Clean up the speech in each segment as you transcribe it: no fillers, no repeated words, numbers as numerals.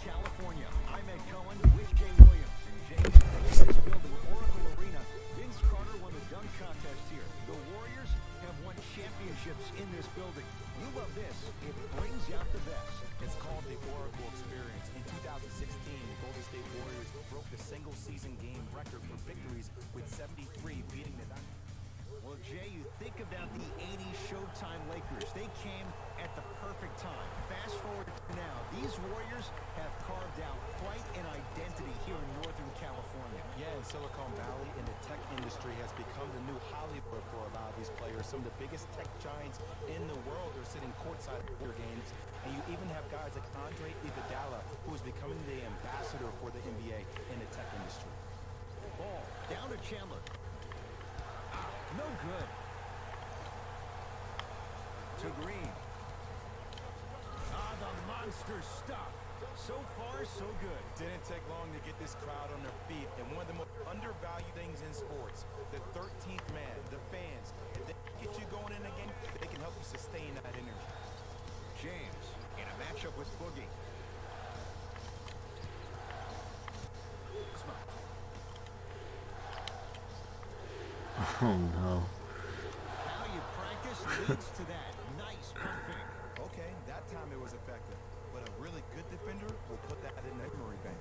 California. I'm Ed Cohen with Jay Williams. And Jay, this building, Oracle Arena. Vince Carter won the dunk contest here. The Warriors have won championships in this building. You love this. It brings out the best. It's called the Oracle Experience. In 2016, the Golden State Warriors broke the single-season game record for victories with 73, beating the Well, Jay, you think about the 80s Showtime Lakers. They came at the perfect time. Fast forward to now, these Warriors have carved out quite an identity here in Northern California. Yeah, in Silicon Valley, and the tech industry has become the new Hollywood for a lot of these players. Some of the biggest tech giants in the world are sitting courtside at their games. And you even have guys like Andre Iguodala, who is becoming the ambassador for the NBA in the tech industry. Ball down to Chandler. No good. To Green. The monster stuff. So far, so good. Didn't take long to get this crowd on their feet. And one of the most undervalued things in sports, the 13th man, the fans. If they get you going in a game, they can help you sustain that energy. James in a matchup with Boogie. Oh no. How you practice leads to that. Nice pumping. Okay, that time it was effective. But a really good defender will put that in the memory bank.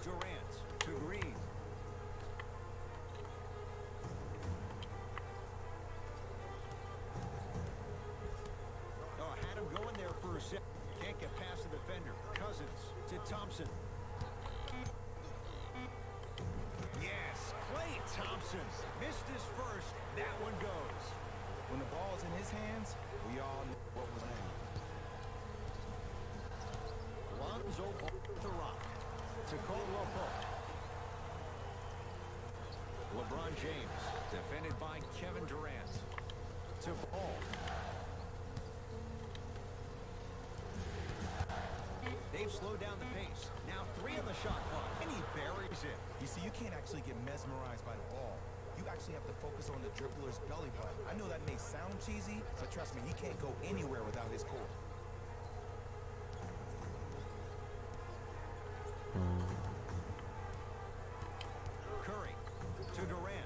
Durant to Green. Had him going there for a sec. Can't get past the defender. Cousins to Thompson. Yes, KLay Thompson missed his first. That one goes. When the ball is in his hands, we all know what was happening. Lonzo with the rock to KLay. LeBron James defended by Kevin Durant to Ball. They've slowed down the pace. Now 3 on the shot clock, and he buries it. You see, you can't actually get mesmerized by the ball. You actually have to focus on the dribbler's belly button. I know that may sound cheesy, but trust me, he can't go anywhere without his core. Curry to Durant.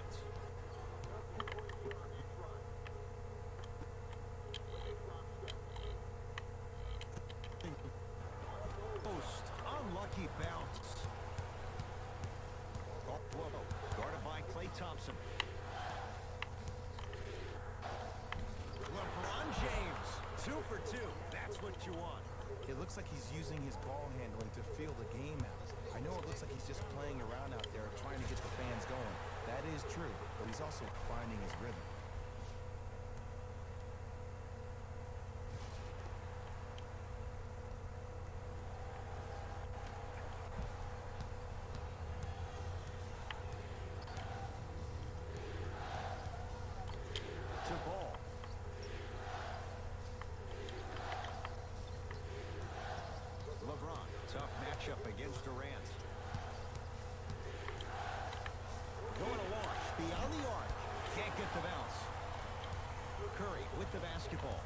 Unlucky bounce. Guarded by KLay Thompson. LeBron James, 2 for 2. That's what you want. It looks like he's using his ball handling to feel the game out. I know it looks like he's just playing around out there trying to get the fans going. That is true, but he's also finding his rhythm. LeBron, tough matchup against Durant. Going to launch, beyond the arc. Can't get the bounce. Curry with the basketball.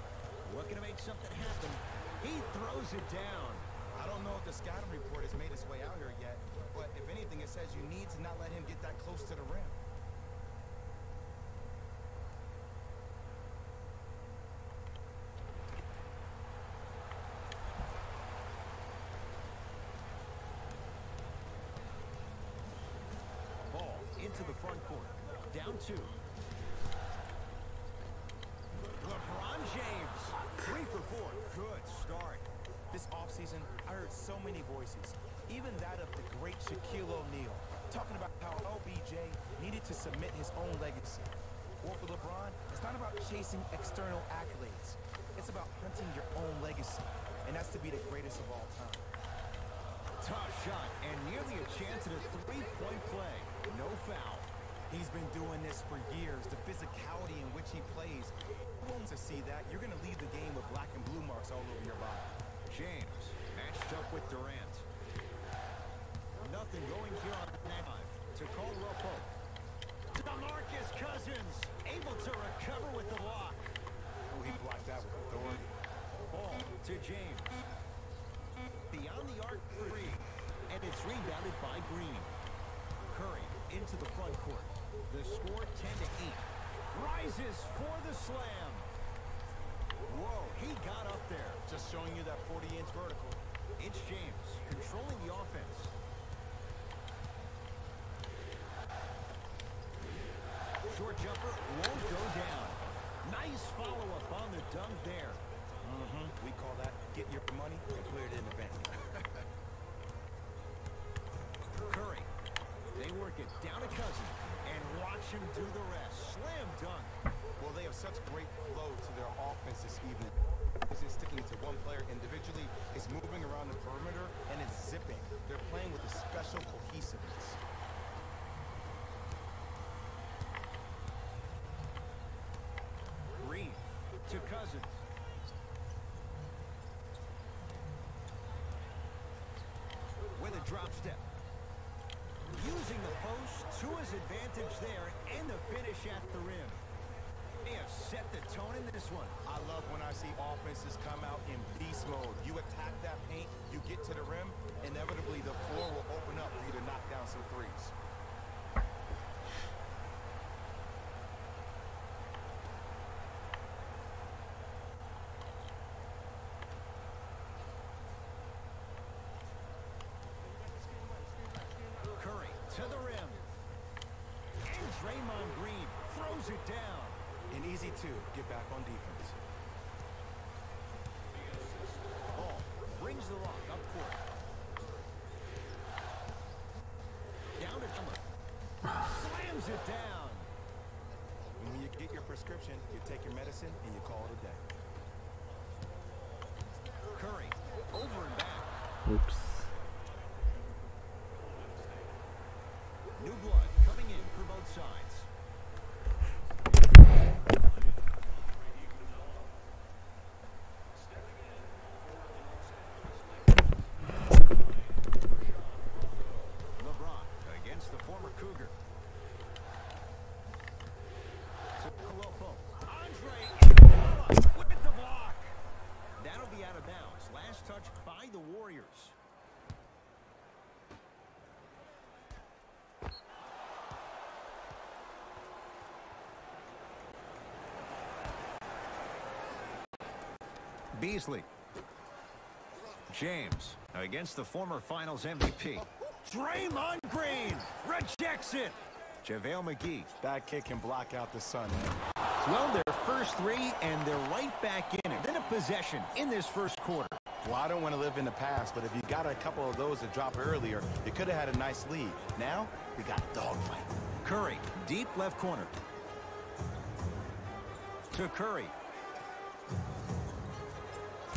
Looking to make something happen. He throws it down. I don't know if the scouting report has made its way out here yet, but if anything, it says you need to not let him get that close to the rim. Into the front court. Down 2. LeBron James, 3 for 4. Good start. This offseason, I heard so many voices, even that of the great Shaquille O'Neal, talking about how LBJ needed to submit his own legacy. Well, for LeBron, it's not about chasing external accolades. It's about hunting your own legacy, and that's to be the greatest of all time. Tough shot, and nearly a chance at a 3-point play. No foul. He's been doing this for years. The physicality in which he plays. To see that, you're going to leave the game with black and blue marks all over your body. James matched up with Durant. Nothing going here on that time. To KLay. DeMarcus Cousins able to recover with the block. Oh, he blocked that with authority. Ball to James. beyond the arc for three. And it's rebounded by Green. Curry into the front court. The score 10-8. Rises for the slam. Whoa, he got up there. Just showing you that 40-inch vertical. It's James controlling the offense. Short jumper won't go down. Nice follow-up on the dunk there. We call that get your money and put it in the bank. Curry. They work it down to Cousins and watch him do the rest. Slam dunk. Well, they have such great flow to their offense this evening. This is sticking to one player individually. It's moving around the perimeter, and it's zipping. They're playing with a special cohesiveness. Green to Cousins. With a drop step. Using the post to his advantage there, and the finish at the rim. They have set the tone in this one. I love when I see offenses come out in beast mode. You attack that paint, you get to the rim, inevitably the floor will open up for you to knock down some threes. Curry to the rim. And Draymond Green throws it down. And easy to get back on defense. Ball brings the rock up court. Down to Emma. Slams it down. And when you get your prescription, you take your medicine and you call it a day. Curry over and back. Oops. New blood coming in for both sides. Lebron against the former Cougar. To Colopo. Andre Iguodala with the block. That'll be out of bounds. Last touch by the Warriors. Beasley. James against the former Finals MVP. Draymond Green rejects it. JaVale McGee. That kid can block out the sun. Well, their first three, and they're right back in it. Then a possession in this first quarter. Well, I don't want to live in the past, but if you got a couple of those to drop earlier, you could have had a nice lead. Now, we got a dogfight. Curry, deep left corner. To Curry.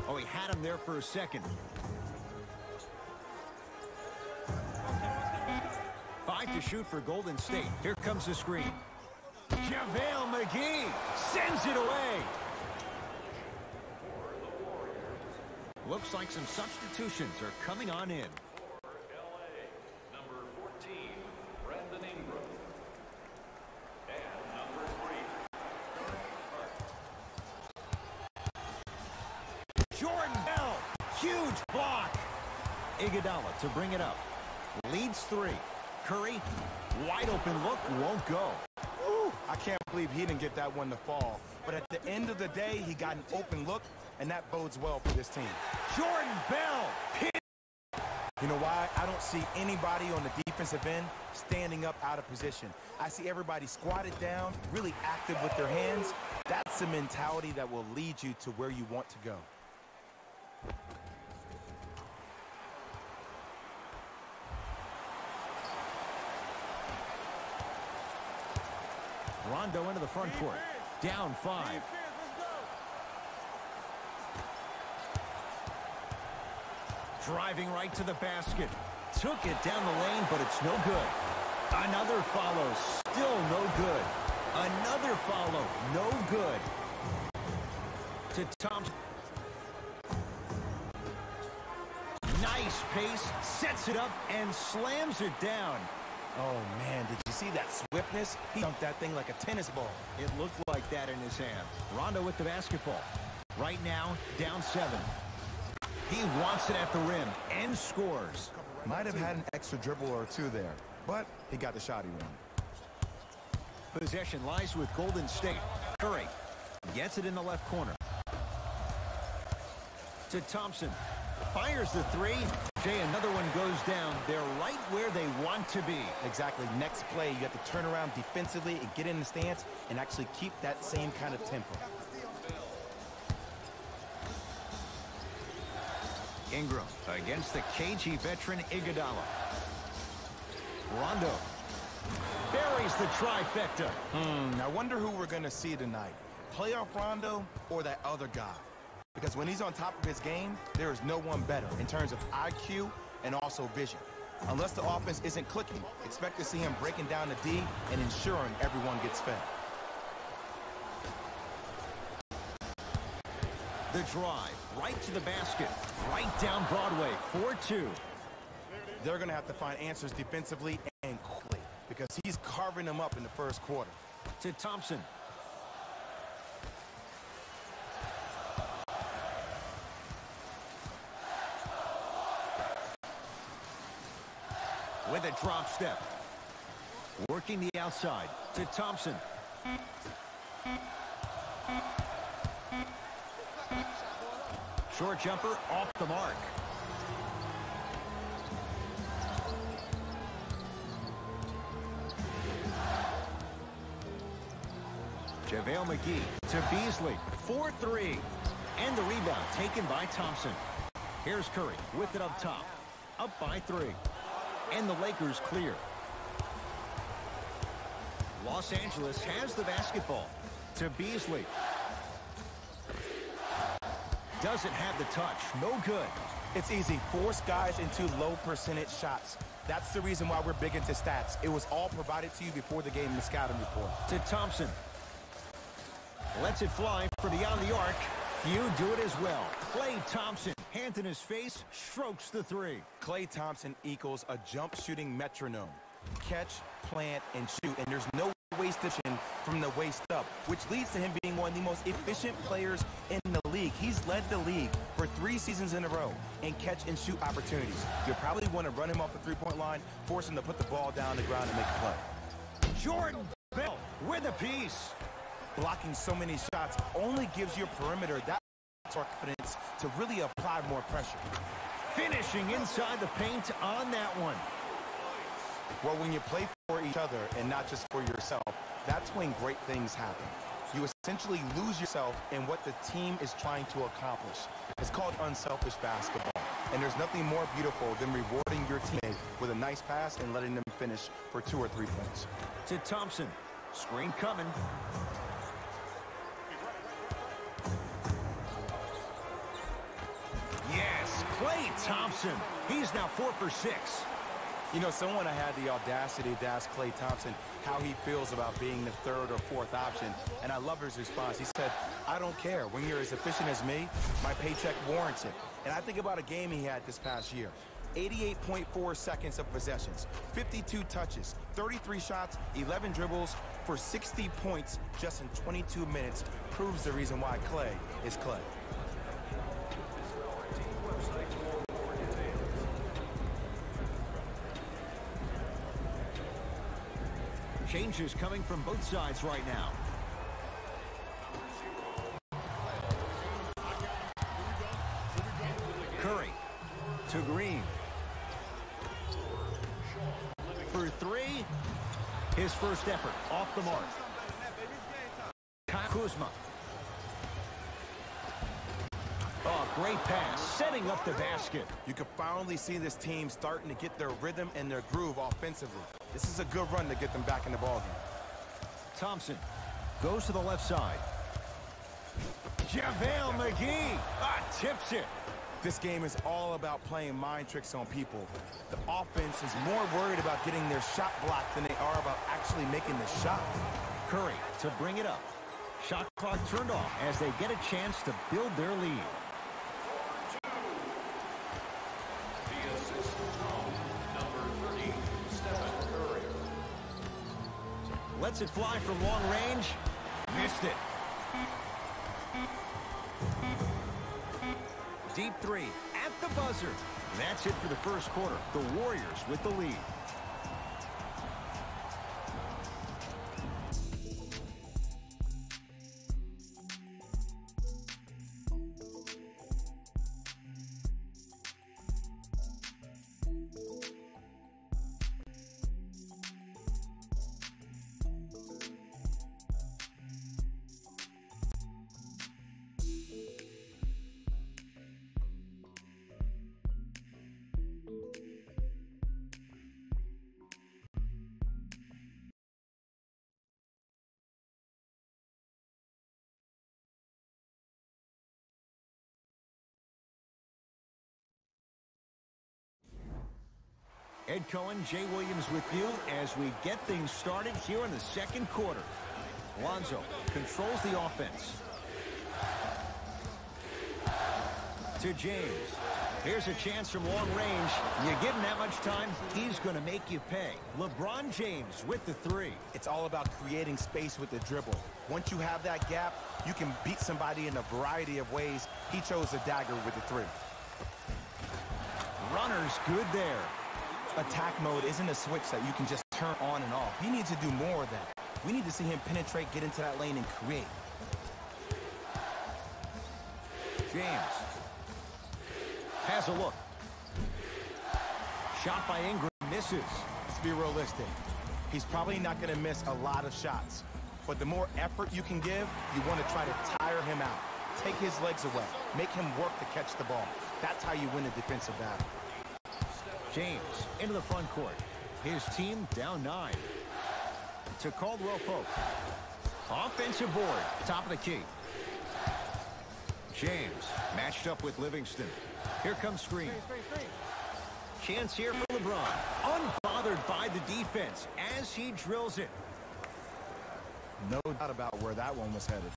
Oh, he had him there for a second. 5 to shoot for Golden State. Here comes the screen. JaVale McGee sends it away. Looks like some substitutions are coming on in. KLay, number 14, Brandon Ingram. And number 3, Jordan Bell, huge block. Iguodala to bring it up. Leads 3. Curry, wide open look, won't go. Ooh, I can't believe he didn't get that one to fall. But at the end of the day, he got an open look, and that bodes well for this team. Jordan Bell, You know why? I don't see anybody on the defensive end standing up out of position. I see everybody squatted down, really active with their hands. That's the mentality that will lead you to where you want to go. Rondo into the front court. Down 5. Driving right to the basket. Took it down the lane, but it's no good. Another follow. Still no good. Another follow. No good. To Thompson. Nice pace. Sets it up and slams it down. Oh, man, did you see that swiftness? He dunked that thing like a tennis ball. It looked like that in his hand. Rondo with the basketball. Right now, down 7. He wants it at the rim and scores. Might have had an extra dribble or two there, but he got the shot he wanted. Possession lies with Golden State. Curry gets it in the left corner. To Thompson. Fires the three. Jay, another one goes down. They're right where they want to be. Exactly. Next play, you have to turn around defensively and get in the stance and actually keep that same kind of tempo. Ingram against the KG veteran Iguodala. Rondo buries the trifecta. I wonder who we're going to see tonight. Playoff Rondo or that other guy? Because when he's on top of his game, there is no one better in terms of IQ and also vision. Unless the offense isn't clicking, expect to see him breaking down the D and ensuring everyone gets fed. The drive, right to the basket, right down Broadway, 4-2. They're going to have to find answers defensively and quickly because he's carving them up in the first quarter. To Thompson. With a drop step. Working the outside to Thompson. Short jumper off the mark. JaVale McGee to Beasley. 4-3. And the rebound taken by Thompson. Here's Curry with it up top. Up by 3. And the Lakers clear. Los Angeles has the basketball. To Beasley. Doesn't have the touch. No good. It's easy. Force guys into low percentage shots. That's the reason why we're big into stats. It was all provided to you before the game in the scouting report. To Thompson. Lets it fly for beyond the arc. Few do it as well. KLay Thompson, hand in his face, strokes the three. KLay Thompson equals a jump shooting metronome. Catch, plant, and shoot. And there's no wastage from the waist up, which leads to him being one of the most efficient players in the league. He's led the league for 3 seasons in a row in catch and shoot opportunities. You'll probably want to run him off the three-point line, force him to put the ball down on the ground and make a play. Jordan Bell with a piece. Blocking so many shots only gives your perimeter that confidence to really apply more pressure. Finishing inside the paint on that one. Well, when you play for each other and not just for yourself, that's when great things happen. You essentially lose yourself in what the team is trying to accomplish. It's called unselfish basketball. And there's nothing more beautiful than rewarding your teammate with a nice pass and letting them finish for 2 or 3 points. To Thompson. Screen coming. Yes, KLay Thompson. He's now 4 for 6. You know, someone I had the audacity to ask KLay Thompson how he feels about being the 3rd or 4th option, and I love his response. He said, I don't care. When you're as efficient as me, my paycheck warrants it. And I think about a game he had this past year. 88.4 seconds of possessions, 52 touches, 33 shots, 11 dribbles for 60 points just in 22 minutes proves the reason why KLay is KLay. Changes coming from both sides right now. Curry to Green. For 3. His first effort off the mark. Kuzma. Oh, great pass. Setting up the basket. You can finally see this team starting to get their rhythm and their groove offensively. This is a good run to get them back in the ballgame. Thompson goes to the left side. JaVale McGee tips it. This game is all about playing mind tricks on people. The offense is more worried about getting their shot blocked than they are about actually making the shot. Curry to bring it up. Shot clock turned off as they get a chance to build their lead. Lets it fly from long range. Missed it. Deep 3 at the buzzer. That's it for the first quarter. The Warriors with the lead. Ed Cohen, Jay Williams with you as we get things started here in the second quarter. Lonzo controls the offense. To James. Here's a chance from long range. You give him that much time, he's going to make you pay. LeBron James with the three. It's all about creating space with the dribble. Once you have that gap, you can beat somebody in a variety of ways. He chose the dagger with the three. Runner's good there. Attack mode isn't a switch that you can just turn on and off. He needs to do more of that. We need to see him penetrate, get into that lane, and create. James has a look. Shot by Ingram misses. Let's be realistic. He's probably not going to miss a lot of shots. But the more effort you can give, you want to try to tire him out. Take his legs away. Make him work to catch the ball. That's how you win a defensive battle. James into the front court. His team down 9. To Caldwell Pope. Offensive board. Top of the key. James matched up with Livingston. Here comes screen. Chance here for LeBron. Unbothered by the defense as he drills it. No doubt about where that one was headed.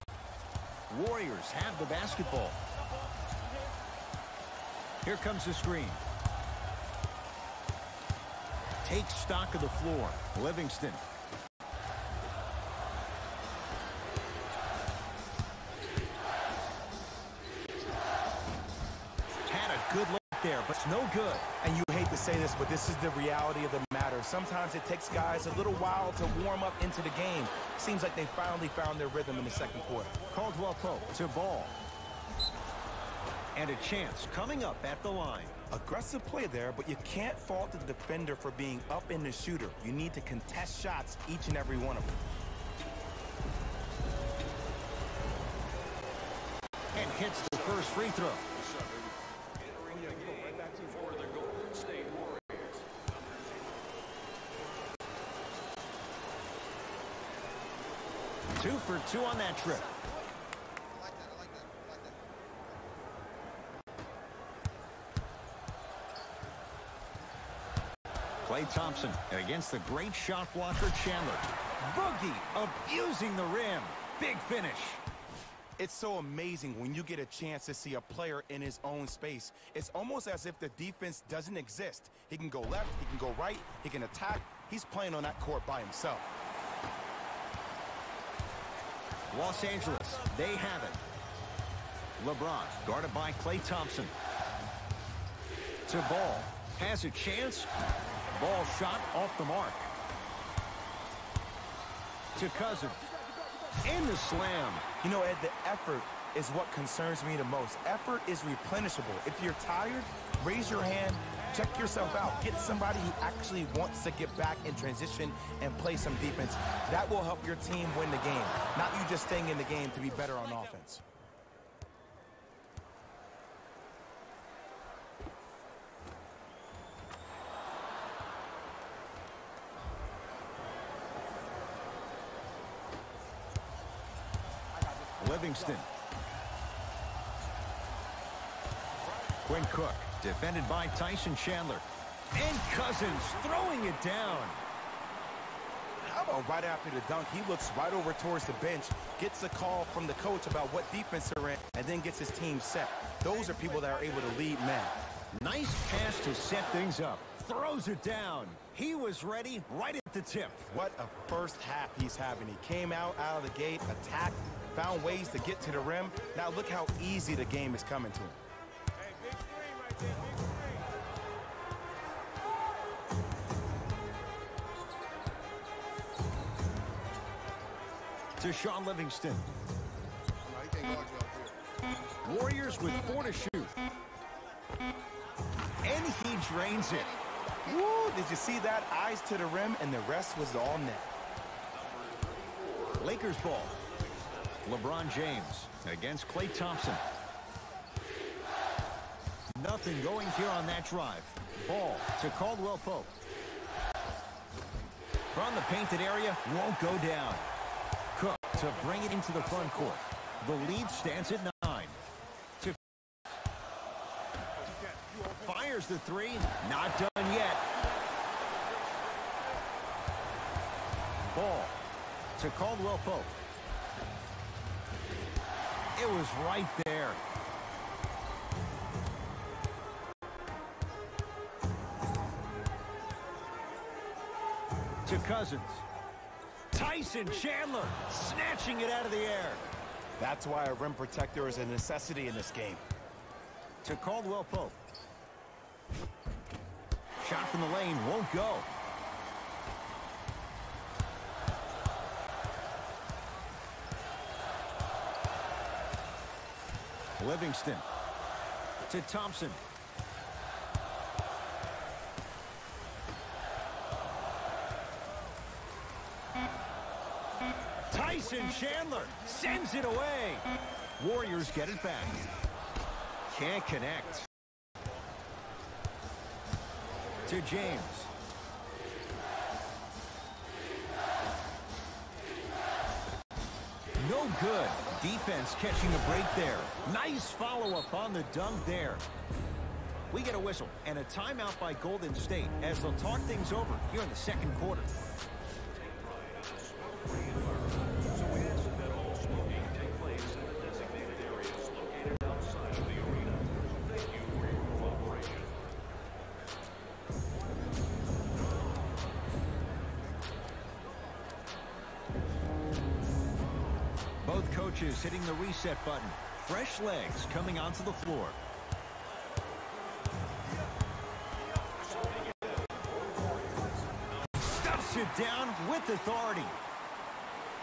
Warriors have the basketball. Here comes the screen. Takes stock of the floor. Livingston. Had a good look there, but it's no good. And you hate to say this, but this is the reality of the matter. Sometimes it takes guys a little while to warm up into the game. Seems like they finally found their rhythm in the second quarter. Caldwell Pope to ball. And a chance coming up at the line. Aggressive play there, but you can't fault the defender for being up in the shooter. You need to contest shots, each and every one of them. And hits the first free throw. Entering the game for the Golden State Warriors. 2 for 2 on that trip. KLay Thompson against the great shot blocker Chandler. Boogie abusing the rim. Big finish. It's so amazing when you get a chance to see a player in his own space. It's almost as if the defense doesn't exist. He can go left, he can go right, he can attack. He's playing on that court by himself. Los Angeles, they have it. LeBron guarded by KLay Thompson. To Ball. Has a chance. Ball shot off the mark. To Cousins. In the slam. You know, Ed, the effort is what concerns me the most. Effort is replenishable. If you're tired, raise your hand, check yourself out. Get somebody who actually wants to get back in transition and play some defense. That will help your team win the game, not you just staying in the game to be better on offense. Livingston. Quinn Cook, defended by Tyson Chandler. And Cousins throwing it down. How about right after the dunk, he looks right over towards the bench, gets a call from the coach about what defense they're in, and then gets his team set. Those are people that are able to lead men. Nice pass to set things up. Throws it down. He was ready right at the tip. What a first half he's having. He came out of the gate, attacked, found ways to get to the rim. Now look how easy the game is coming to him. Hey, big screen right there. to Sean Livingston. Warriors with 4 to shoot. And he drains it. Woo, did you see that? Eyes to the rim, and the rest was all net. Lakers ball. LeBron James against KLay Thompson. Nothing going here on that drive. Ball to Caldwell Pope. From the painted area, won't go down. Cook to bring it into the front court. The lead stands at 9. To fires the 3. Not done yet. Ball to Caldwell Pope. It was right there. To Cousins. Tyson Chandler snatching it out of the air. That's why a rim protector is a necessity in this game. To Caldwell Pope. Shot from the lane won't go. Livingston to Thompson. Tyson Chandler sends it away. Warriors get it back. Can't connect. To James. No good. Defense catching a break there. Nice follow-up on the dunk there. We get a whistle and a timeout by Golden State as they'll talk things over here in the second quarter. So we ask that all smoking take place in the designated areas located outside of the arena. Thank you for your cooperation. Both coaches hitting the reset button. Fresh legs coming onto the floor. Stuffs it down with authority.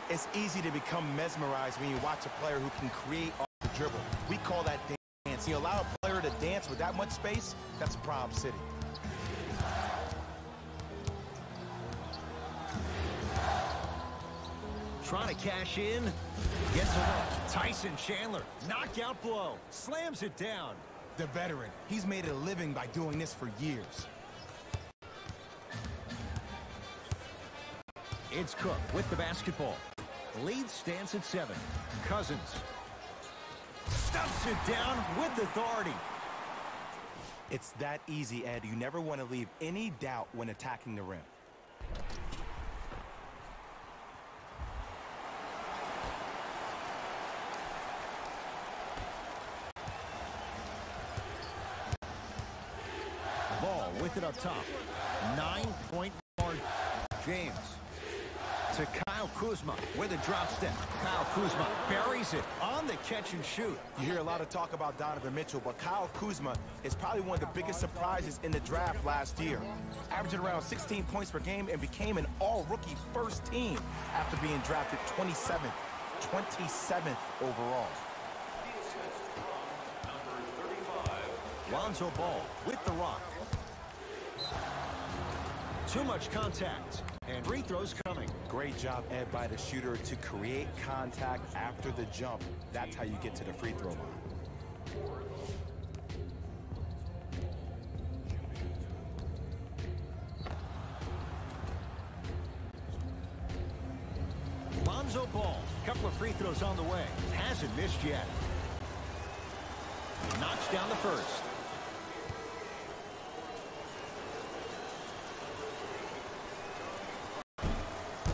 It's easy to become mesmerized when you watch a player who can create off the dribble. We call that dance. You allow a player to dance with that much space, that's Prob City. Trying to cash in. Gets it up. Tyson Chandler. Knockout blow. Slams it down. The veteran. He's made a living by doing this for years. It's Cook with the basketball. Lead stands at 7. Cousins. Stuffs it down with authority. It's that easy, Ed. You never want to leave any doubt when attacking the rim. Ball with it up top. 9-point margin. James to Kyle Kuzma with a drop step. Kyle Kuzma buries it on the catch and shoot. You hear a lot of talk about Donovan Mitchell, but Kyle Kuzma is probably one of the biggest surprises in the draft last year. Averaging around 16 points per game and became an all-rookie first team after being drafted 27th overall. Lonzo Ball with the rock. Too much contact. And free throws coming. Great job, Ed, by the shooter to create contact after the jump. That's how you get to the free throw line. Lonzo Ball. Couple of free throws on the way. Hasn't missed yet. Knocks down the first.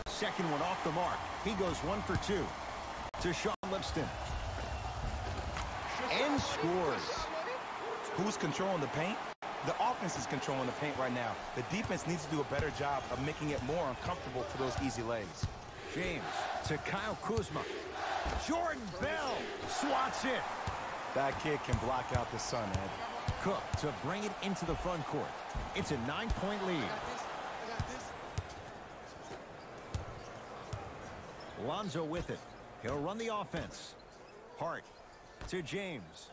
Second one off the mark. He goes 1 for 2. To Sean Livingston. And scores. Who's controlling the paint? The offense is controlling the paint right now. The defense needs to do a better job of making it more uncomfortable for those easy lays. James to Kyle Kuzma. Jordan Bell swats it. That kid can block out the sun, Ed. Cook to bring it into the front court. It's a 9-point lead. Lonzo with it. He'll run the offense. Hart to James.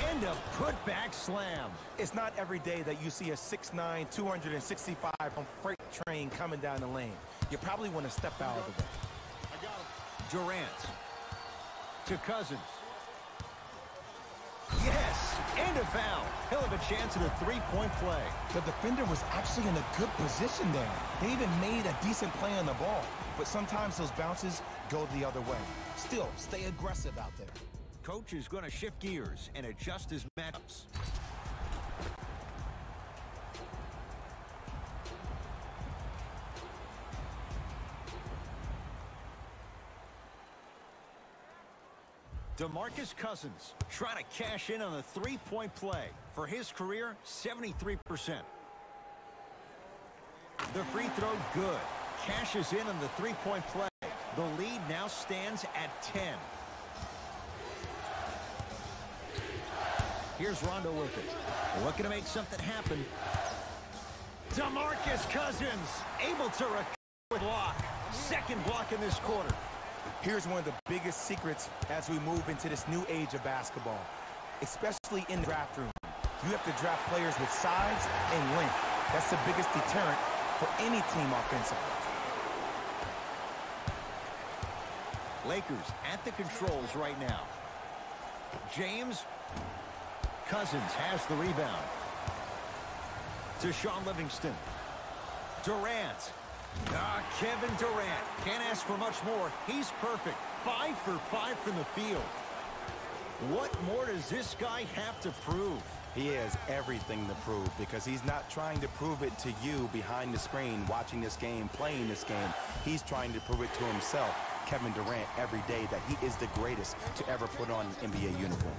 And a putback slam. It's not every day that you see a 6'9", 265-pound freight train coming down the lane. You probably want to step out of the way. Durant to Cousins. Yes, and a foul. He'll have a chance at a three-point play. The defender was actually in a good position there. They even made a decent play on the ball. But sometimes those bounces go the other way. Still, stay aggressive out there. Coach is going to shift gears and adjust his matchups. DeMarcus Cousins trying to cash in on a three-point play. For his career, 73%. The free throw good. Cashes in on the three-point play. The lead now stands at 10. Here's Rondo with it. Looking to make something happen. DeMarcus Cousins able to recover with block. Second block in this quarter. Here's one of the biggest secrets as we move into this new age of basketball, especially in the draft room. You have to draft players with size and length. That's the biggest deterrent for any team offensively. Lakers at the controls right now. James. Cousins has the rebound. To Sean Livingston. Durant. Kevin Durant. Can't ask for much more. He's perfect. 5 for 5 from the field. What more does this guy have to prove? He has everything to prove because he's not trying to prove it to you behind the screen, watching this game, playing this game. He's trying to prove it to himself, Kevin Durant, every day that he is the greatest to ever put on an NBA uniform.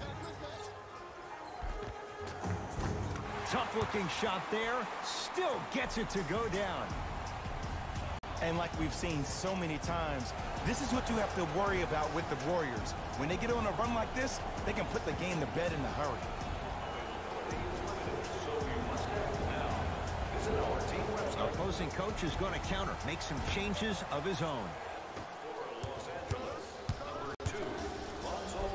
Tough-looking shot there. Still gets it to go down. And like we've seen so many times, this is what you have to worry about with the Warriors. When they get on a run like this, they can put the game to bed in a hurry. Opposing coach is going to counter, make some changes of his own.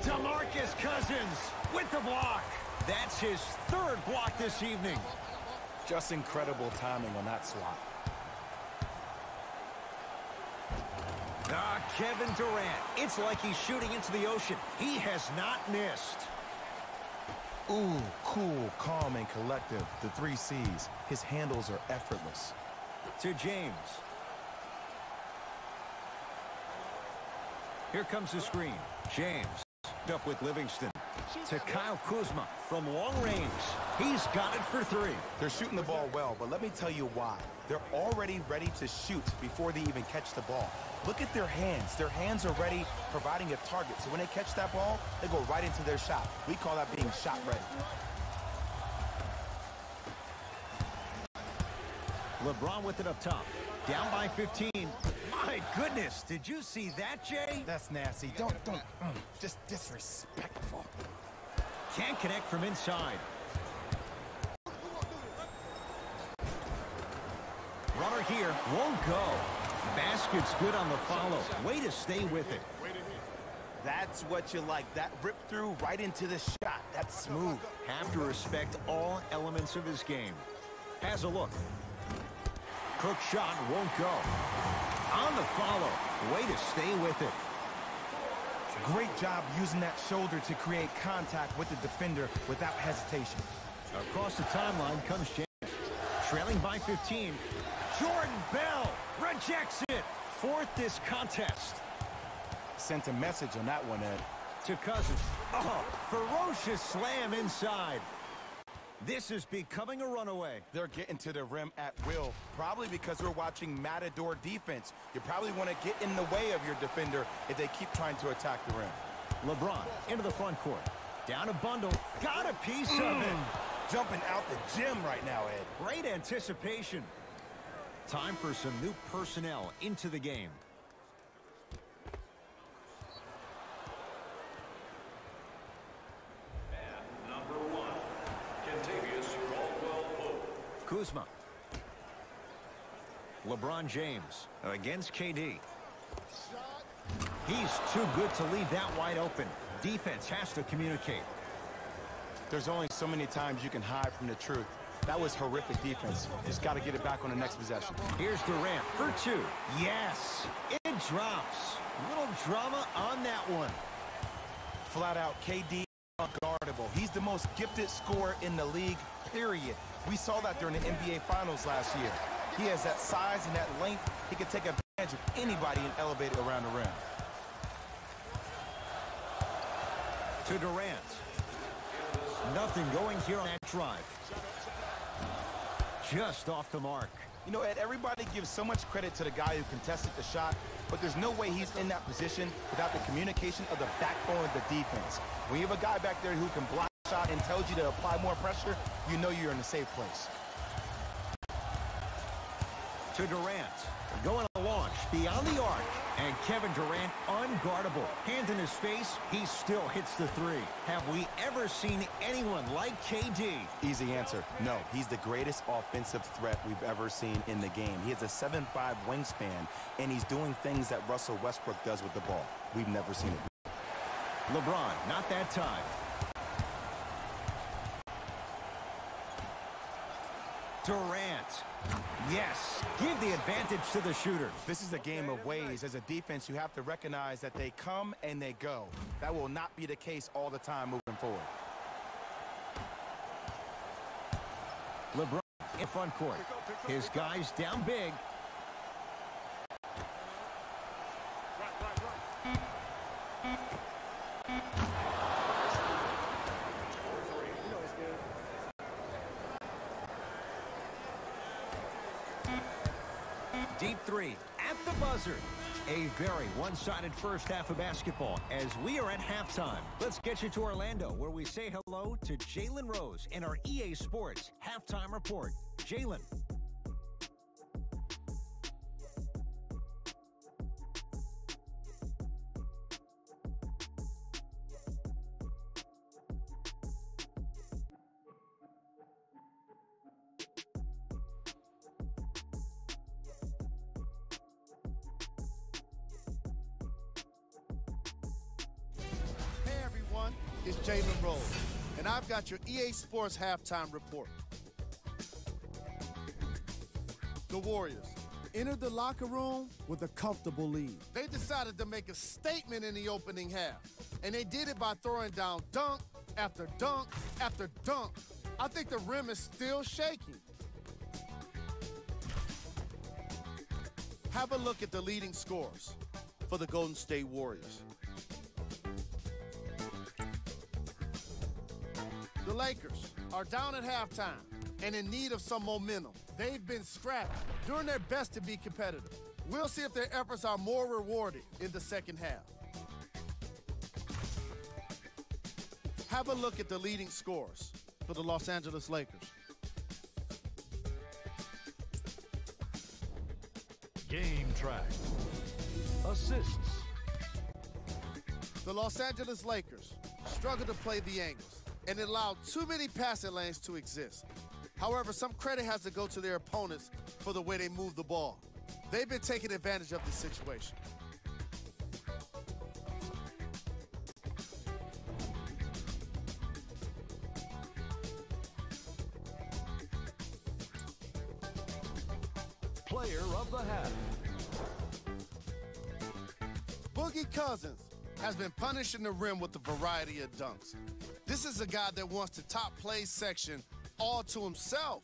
DeMarcus Cousins with the block. That's his third block this evening. Just incredible timing on that swat. Kevin Durant. It's like he's shooting into the ocean. He has not missed. Ooh, cool, calm, and collective. The 3 C's. His handles are effortless. To James. Here comes the screen. James up with Livingston. To Kyle Kuzma from long range. He's got it for 3. They're shooting the ball well, but let me tell you why. They're already ready to shoot before they even catch the ball. Look at their hands. Their hands are ready, providing a target. So when they catch that ball, they go right into their shot. We call that being shot ready. LeBron with it up top. Down by 15. My goodness, did you see that, Jay? That's nasty. Just disrespectful. Can't connect from inside. Runner here, won't go. Basket's good on the follow. Way to stay with it. That's what you like. That rip through right into the shot. That's smooth. Have to respect all elements of his game. Has a look. Cook shot won't go. On the follow. Way to stay with it. Great job using that shoulder to create contact with the defender without hesitation. Across the timeline comes James. Trailing by 15. Jordan Bell rejects it. 4th this contest. Sent a message on that one, Ed. To Cousins. Oh, ferocious slam inside. This is becoming a runaway. They're getting to the rim at will, probably because we're watching Matador defense. You probably want to get in the way of your defender if they keep trying to attack the rim. LeBron into the front court. Down a bundle. Got a piece of it. Jumping out the gym right now, Ed. Great anticipation. Time for some new personnel into the game. And number 1, Kentavious Caldwell-Pope. Kuzma. LeBron James against KD. He's too good to leave that wide open. Defense has to communicate. There's only so many times you can hide from the truth. That was horrific defense. Just got to get it back on the next possession. Here's Durant for two. Yes, it drops. Little drama on that one. Flat out, KD unguardable. He's the most gifted scorer in the league, period. We saw that during the NBA Finals last year. He has that size and that length. He can take advantage of anybody and elevate it around the rim. To Durant. Nothing going here on that drive. Just off the mark. You know, Ed, everybody gives so much credit to the guy who contested the shot, but there's no way he's in that position without the communication of the backbone of the defense. When you have a guy back there who can block the shot and tells you to apply more pressure, you know you're in a safe place. To Durant. Going a launch beyond the arc. And Kevin Durant, unguardable. Hand in his face, he still hits the three. Have we ever seen anyone like KD? Easy answer. No, he's the greatest offensive threat we've ever seen in the game. He has a 7'5" wingspan, and he's doing things that Russell Westbrook does with the ball. We've never seen it. LeBron, not that time. Durant. Yes, give the advantage to the shooter. This is a game of ways. As a defense, you have to recognize that they come and they go. That will not be the case all the time moving forward. LeBron in front court. His guys down big. Deep three at the buzzer. A very one-sided first half of basketball as we are at halftime. Let's get you to Orlando where we say hello to Jalen Rose in our EA Sports Halftime Report. Jalen. It's Jalen Rose, and I've got your EA Sports Halftime Report. The Warriors entered the locker room with a comfortable lead. They decided to make a statement in the opening half, and they did it by throwing down dunk after dunk after dunk. I think the rim is still shaking. Have a look at the leading scorers for the Golden State Warriors. The Lakers are down at halftime and in need of some momentum. They've been scrapping, doing their best to be competitive. We'll see if their efforts are more rewarded in the second half. Have a look at the leading scorers for the Los Angeles Lakers. Game track. Assists. The Los Angeles Lakers struggle to play the angles and allowed too many passing lanes to exist. However, some credit has to go to their opponents for the way they move the ball. They've been taking advantage of this situation. Player of the half. Boogie Cousins has been punishing the rim with a variety of dunks. This is a guy that wants the top play section all to himself.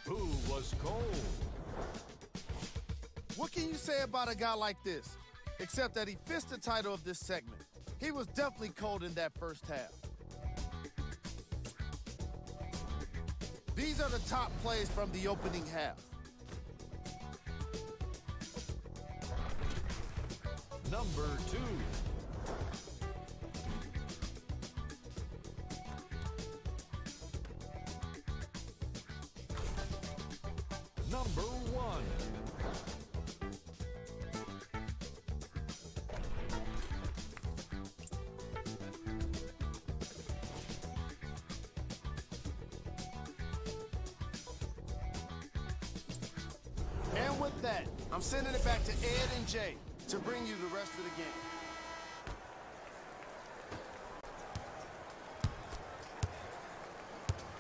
Who was cold? What can you say about a guy like this? Except that he fits the title of this segment. He was definitely cold in that first half. These are the top plays from the opening half. Number 2. Number 1. with that, I'm sending it back to Ed and Jay to bring you the rest of the game.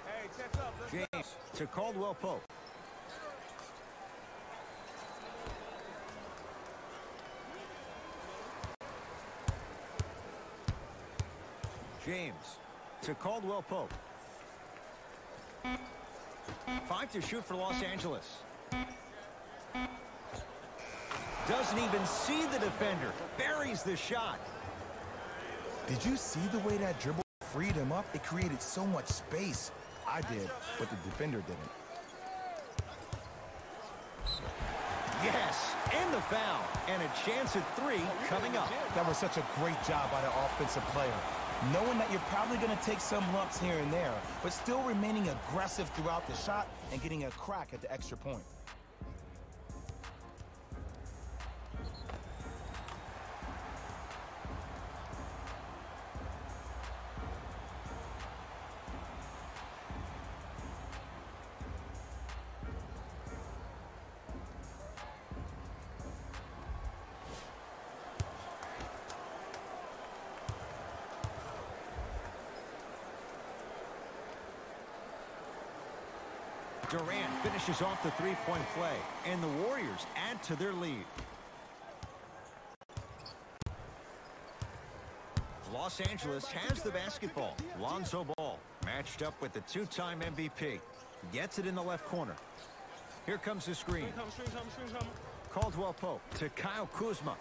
Hey, check up. James to Caldwell Pope. James to Caldwell Pope. 5 to shoot for Los Angeles. Doesn't even see the defender. Buries the shot. Did you see the way that dribble freed him up? It created so much space. I did, but the defender didn't. Yes, and the foul. And a chance at 3 coming up. That was such a great job by the offensive player. Knowing that you're probably going to take some lumps here and there, but still remaining aggressive throughout the shot and getting a crack at the extra point. Durant finishes off the three-point play, and the Warriors add to their lead. Los Angeles has the basketball. Lonzo Ball matched up with the two-time MVP. Gets it in the left corner. Here comes the screen. Caldwell Pope to Kyle Kuzma.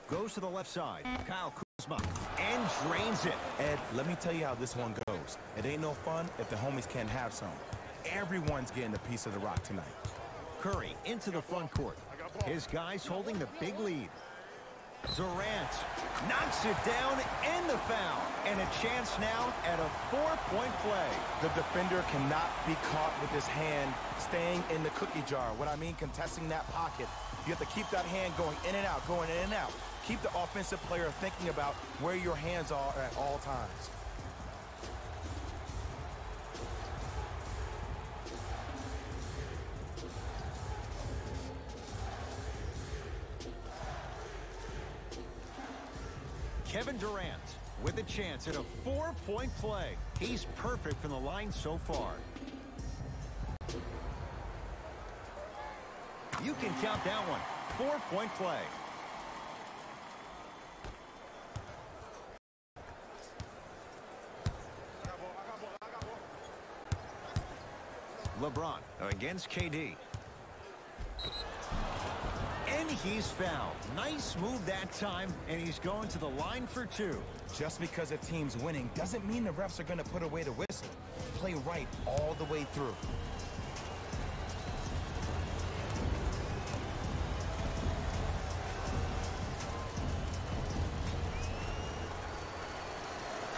Goes to the left side. Kyle Kuzma and drains it. Ed, let me tell you how this one goes. It ain't no fun if the homies can't have some. Everyone's getting a piece of the rock tonight. Curry into the front court. His guys holding the big lead. Durant knocks it down and the foul. And a chance now at a 4-point play. The defender cannot be caught with his hand staying in the cookie jar. What I mean, contesting that pocket. You have to keep that hand going in and out, going in and out. Keep the offensive player thinking about where your hands are at all times. Kevin Durant with a chance at a 4-point play. He's perfect from the line so far. You can count that one. 4-point play. LeBron against KD. And he's fouled. Nice move that time, and he's going to the line for 2. Just because a team's winning doesn't mean the refs are going to put away the whistle. Play right all the way through.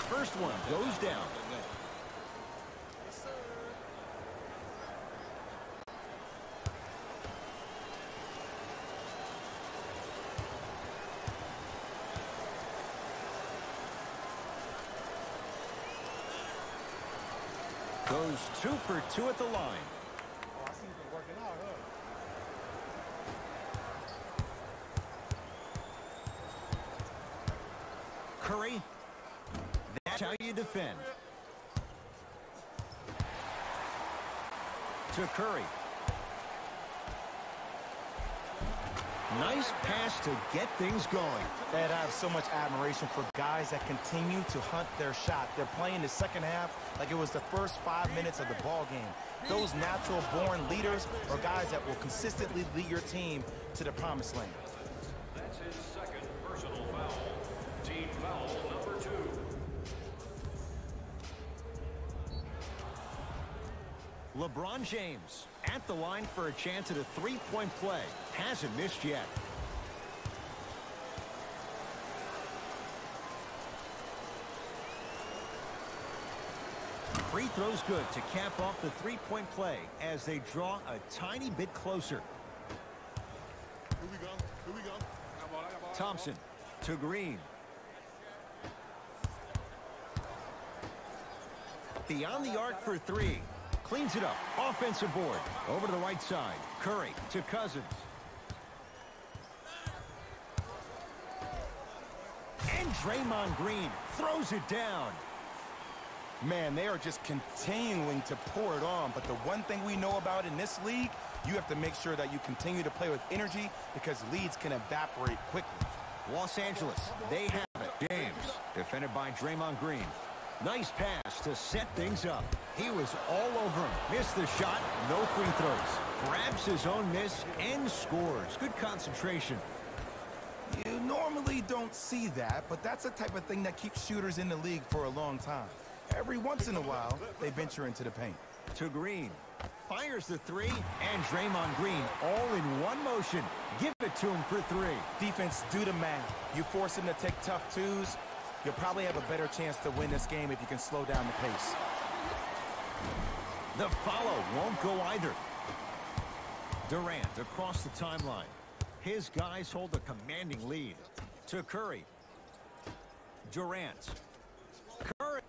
First one goes down. Goes 2 for 2 at the line. Oh, I see you've been working out, huh? Curry. That's how you defend. To Curry. Nice pass to get things going. Ed, I have so much admiration for guys that continue to hunt their shot. They're playing the second half like it was the first 5 minutes of the ball game. Those natural-born leaders are guys that will consistently lead your team to the promised land. That's his second personal foul. Team foul number 2. LeBron James at the line for a chance at a 3-point play. Hasn't missed yet. Free throw's good to cap off the 3-point play as they draw a tiny bit closer. Here we go. Here we go. Thompson to Green. Beyond the arc for 3. Cleans it up. Offensive board. Over to the right side. Curry to Cousins. And Draymond Green throws it down. Man, they are just continuing to pour it on. But the one thing we know about in this league, you have to make sure that you continue to play with energy because leads can evaporate quickly. Los Angeles, they have it. James, defended by Draymond Green. Nice pass to set things up. He was all over him. Missed the shot, no free throws. Grabs his own miss and scores. Good concentration. You normally don't see that, but that's the type of thing that keeps shooters in the league for a long time. Every once in a while, they venture into the paint. To Green. Fires the three, and Draymond Green all in one motion. Give it to him for three. Defense, do the math. You force him to take tough twos, you'll probably have a better chance to win this game if you can slow down the pace. The follow won't go either. Durant across the timeline. His guys hold a commanding lead. To Curry. Durant. Curry.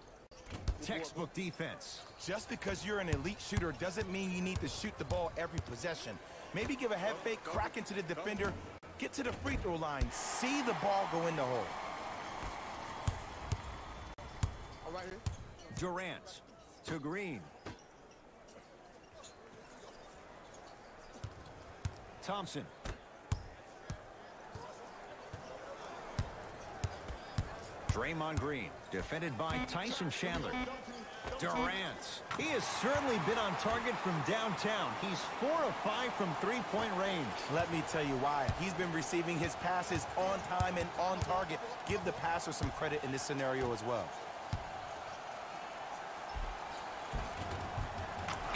Textbook defense. Just because you're an elite shooter doesn't mean you need to shoot the ball every possession. Maybe give a head fake, crack into the defender, get to the free throw line, see the ball go in the hole. All right here. Durant to Green. Thompson. Draymond Green, defended by Tyson Chandler. Durant. He has certainly been on target from downtown. He's 4 of 5 from three-point range. Let me tell you why. He's been receiving his passes on time and on target. Give the passer some credit in this scenario as well.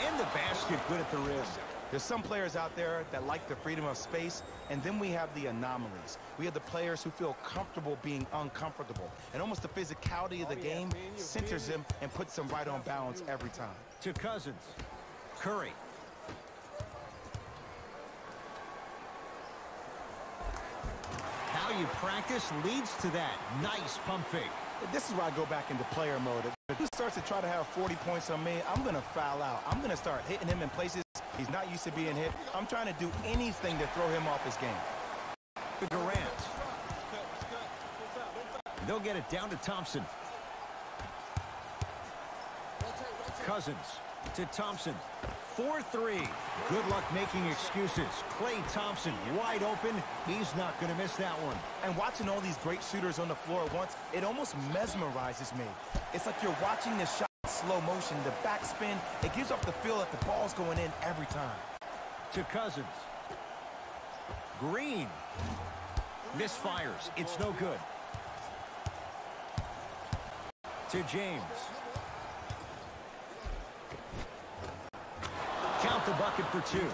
And the basket good at the rim. There's some players out there that like the freedom of space, and then we have the anomalies. We have the players who feel comfortable being uncomfortable, and almost the physicality of the game centers them and puts them right on balance every time. To Cousins. Curry. How you practice leads to that. Nice pump fake. This is where I go back into player mode. If he starts to try to have 40 points on me, I'm going to foul out. I'm going to start hitting him in places he's not used to being hit. I'm trying to do anything to throw him off his game. Durant. They'll get it down to Thompson. Cousins to Thompson. 4-3. Good luck making excuses. Klay Thompson wide open. He's not going to miss that one. And watching all these great shooters on the floor at once, it almost mesmerizes me. It's like you're watching this shot in slow motion, the backspin. It gives off the feel that the ball's going in every time. To Cousins. Green. Misfires. It's no good. To James. Count the bucket for 2.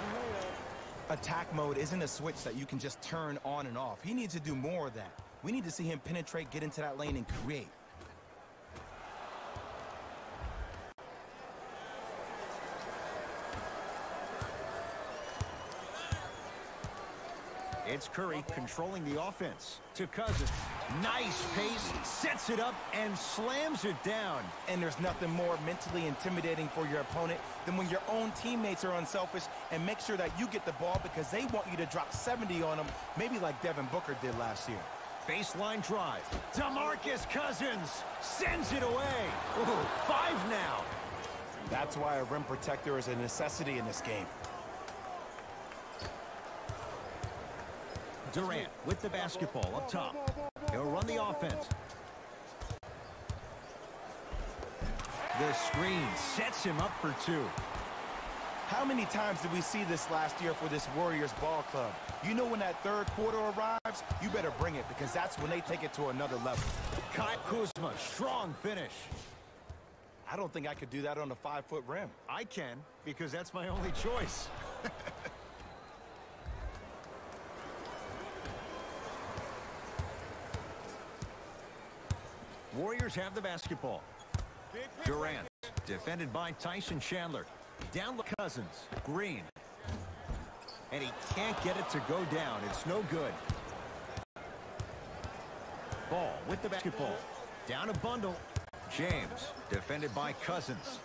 Attack mode isn't a switch that you can just turn on and off. He needs to do more of that. We need to see him penetrate, get into that lane, and create. It's Curry controlling the offense. To Cousins. Nice pace, sets it up, and slams it down. And there's nothing more mentally intimidating for your opponent than when your own teammates are unselfish and make sure that you get the ball because they want you to drop 70 on them, maybe like Devin Booker did last year. Baseline drive. DeMarcus Cousins sends it away. Ooh, 5 now. That's why a rim protector is a necessity in this game. Durant with the basketball up top. He'll run the offense. The screen sets him up for 2. How many times did we see this last year for this Warriors ball club? You know when that third quarter arrives, you better bring it because that's when they take it to another level. Kyle Kuzma, strong finish. I don't think I could do that on a 5-foot rim. I can because that's my only choice. Warriors have the basketball. Durant, defended by Tyson Chandler. Down the Cousins. Green. And he can't get it to go down. It's no good. Ball with the basketball. Down a bundle. James, defended by Cousins.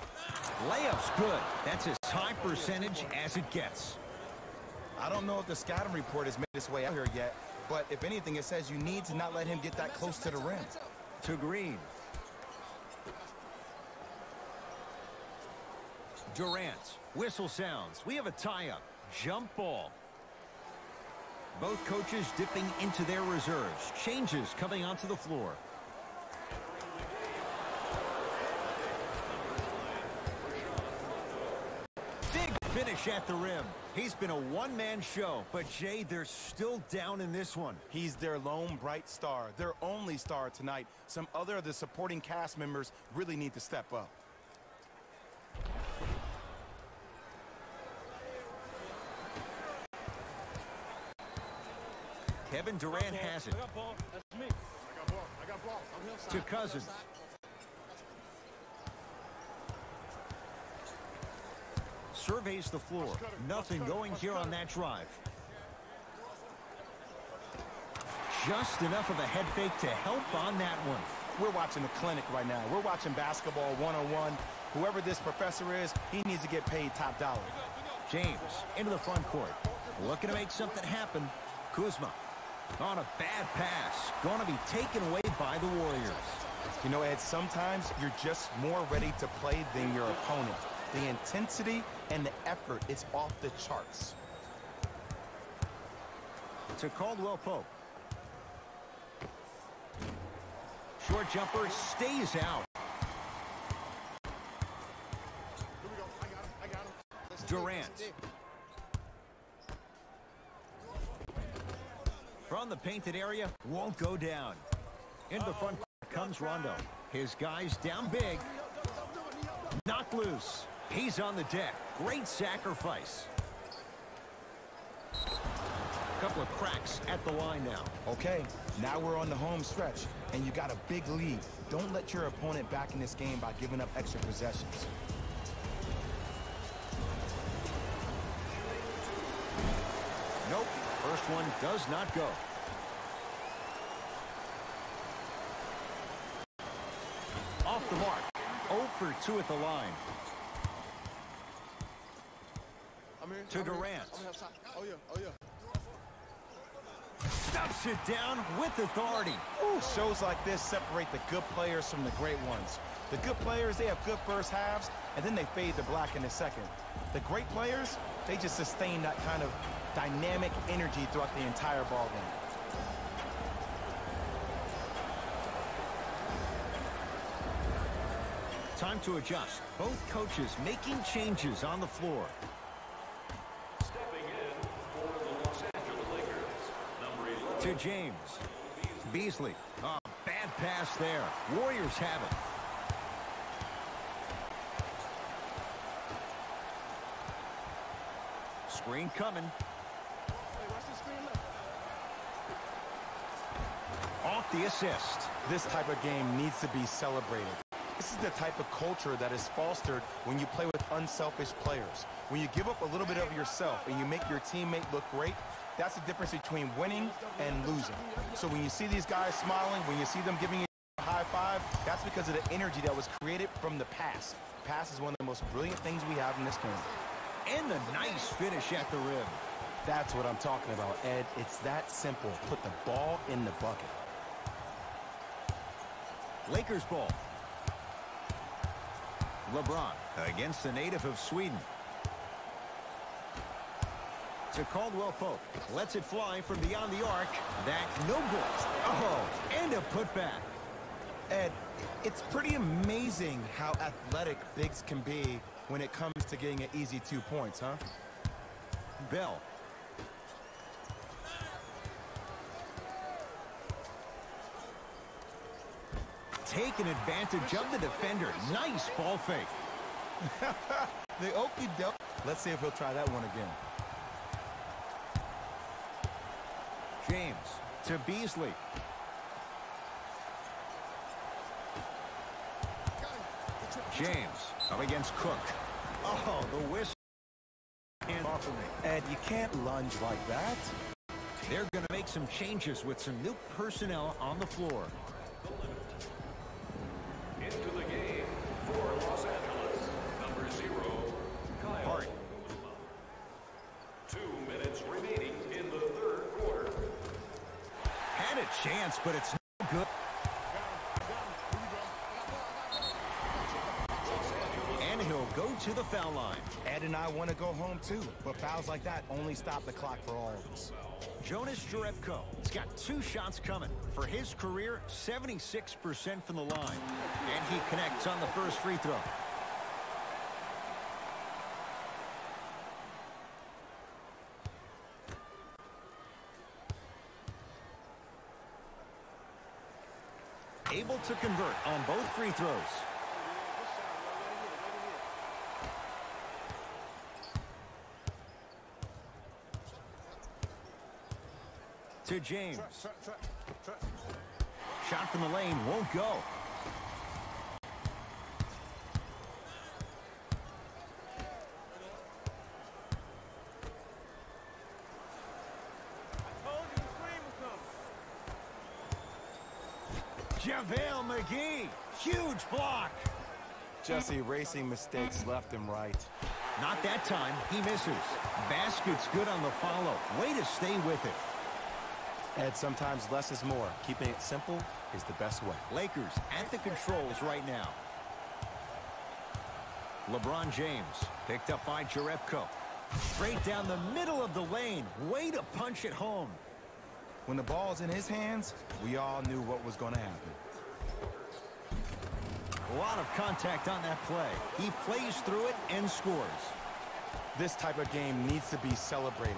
Layup's good. That's as high percentage as it gets. I don't know if the scouting report has made its way out here yet, but if anything, it says you need to not let him get that close to the rim. To Green. Durant. Whistle sounds. We have a tie-up. Jump ball. Both coaches dipping into their reserves. Changes coming onto the floor. Big finish at the rim. He's been a one-man show, but Jay, they're still down in this one. He's their lone bright star, their only star tonight. Some other of the supporting cast members really need to step up. Kevin Durant has it. To Cousins. Surveys the floor. Nothing going here on that drive. Just enough of a head fake to help on that one. We're watching the clinic right now. We're watching basketball one-on-one. Whoever this professor is, he needs to get paid top dollar. James into the front court. Looking to make something happen. Kuzma on a bad pass. Going to be taken away by the Warriors. You know, Ed, sometimes you're just more ready to play than your opponent. The intensity and the effort is off the charts. To Caldwell Pope. Short jumper stays out. Durant. From the painted area, won't go down. Into the front comes Rondo. His guys down big. Knocked loose. He's on the deck. Great sacrifice. Couple of cracks at the line now. Okay, now we're on the home stretch, and you got a big lead. Don't let your opponent back in this game by giving up extra possessions. Nope. First one does not go. Off the mark. 0 for 2 at the line. To Durant. Stuffs it down with authority. Ooh, shows like this separate the good players from the great ones. The good players, they have good first halves, and then they fade to black in the second. The great players, they just sustain that kind of dynamic energy throughout the entire ball game. Time to adjust. Both coaches making changes on the floor. Stepping in for the Los Angeles Lakers, number 11. To James. Beasley. Oh, bad pass there. Warriors have it. Screen coming. Off the assist. This type of game needs to be celebrated. This is the type of culture that is fostered when you play with unselfish players. When you give up a little bit of yourself and you make your teammate look great, that's the difference between winning and losing. So when you see these guys smiling, when you see them giving you a high five, that's because of the energy that was created from the pass. Pass is one of the most brilliant things we have in this game. And the nice finish at the rim. That's what I'm talking about, Ed. It's that simple. Put the ball in the bucket. Lakers ball. Lebron against the native of Sweden. To Caldwell Pope. Lets it fly from beyond the arc. That no good. Oh, and a putback. Ed, it's pretty amazing how athletic bigs can be when it comes to getting an easy 2 points, huh? Bell. Taking advantage of the defender. Nice ball fake. The okie doke. Let's see if he'll try that one again. James to Beasley. James up against Cook. Oh, the whistle. And off of me. Ed, you can't lunge like that. They're going to make some changes with some new personnel on the floor. Into the game for Los Angeles, number 6, chance, but it's no good. And he'll go to the foul line. Ed and I want to go home too, but fouls like that only stop the clock for all of us. Jonas Jerebko has got 2 shots coming. For his career, 76% from the line. And he connects on the first free throw. Able to convert on both free throws. To James. Shot from the lane won't go. JaVale McGee, huge block. Just erasing mistakes left and right. Not that time, he misses. Basket's good on the follow. Way to stay with it. Ed, sometimes less is more. Keeping it simple is the best way. Lakers at the controls right now. LeBron James picked up by Jerebko. Straight down the middle of the lane. Way to punch it home. When the ball's in his hands, we all knew what was going to happen. A lot of contact on that play. He plays through it and scores. This type of game needs to be celebrated.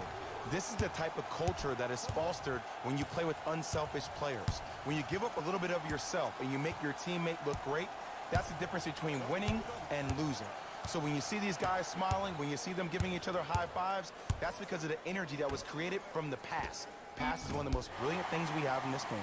This is the type of culture that is fostered when you play with unselfish players. When you give up a little bit of yourself and you make your teammate look great, that's the difference between winning and losing. So when you see these guys smiling, when you see them giving each other high fives, that's because of the energy that was created from the pass. Pass is one of the most brilliant things we have in this game.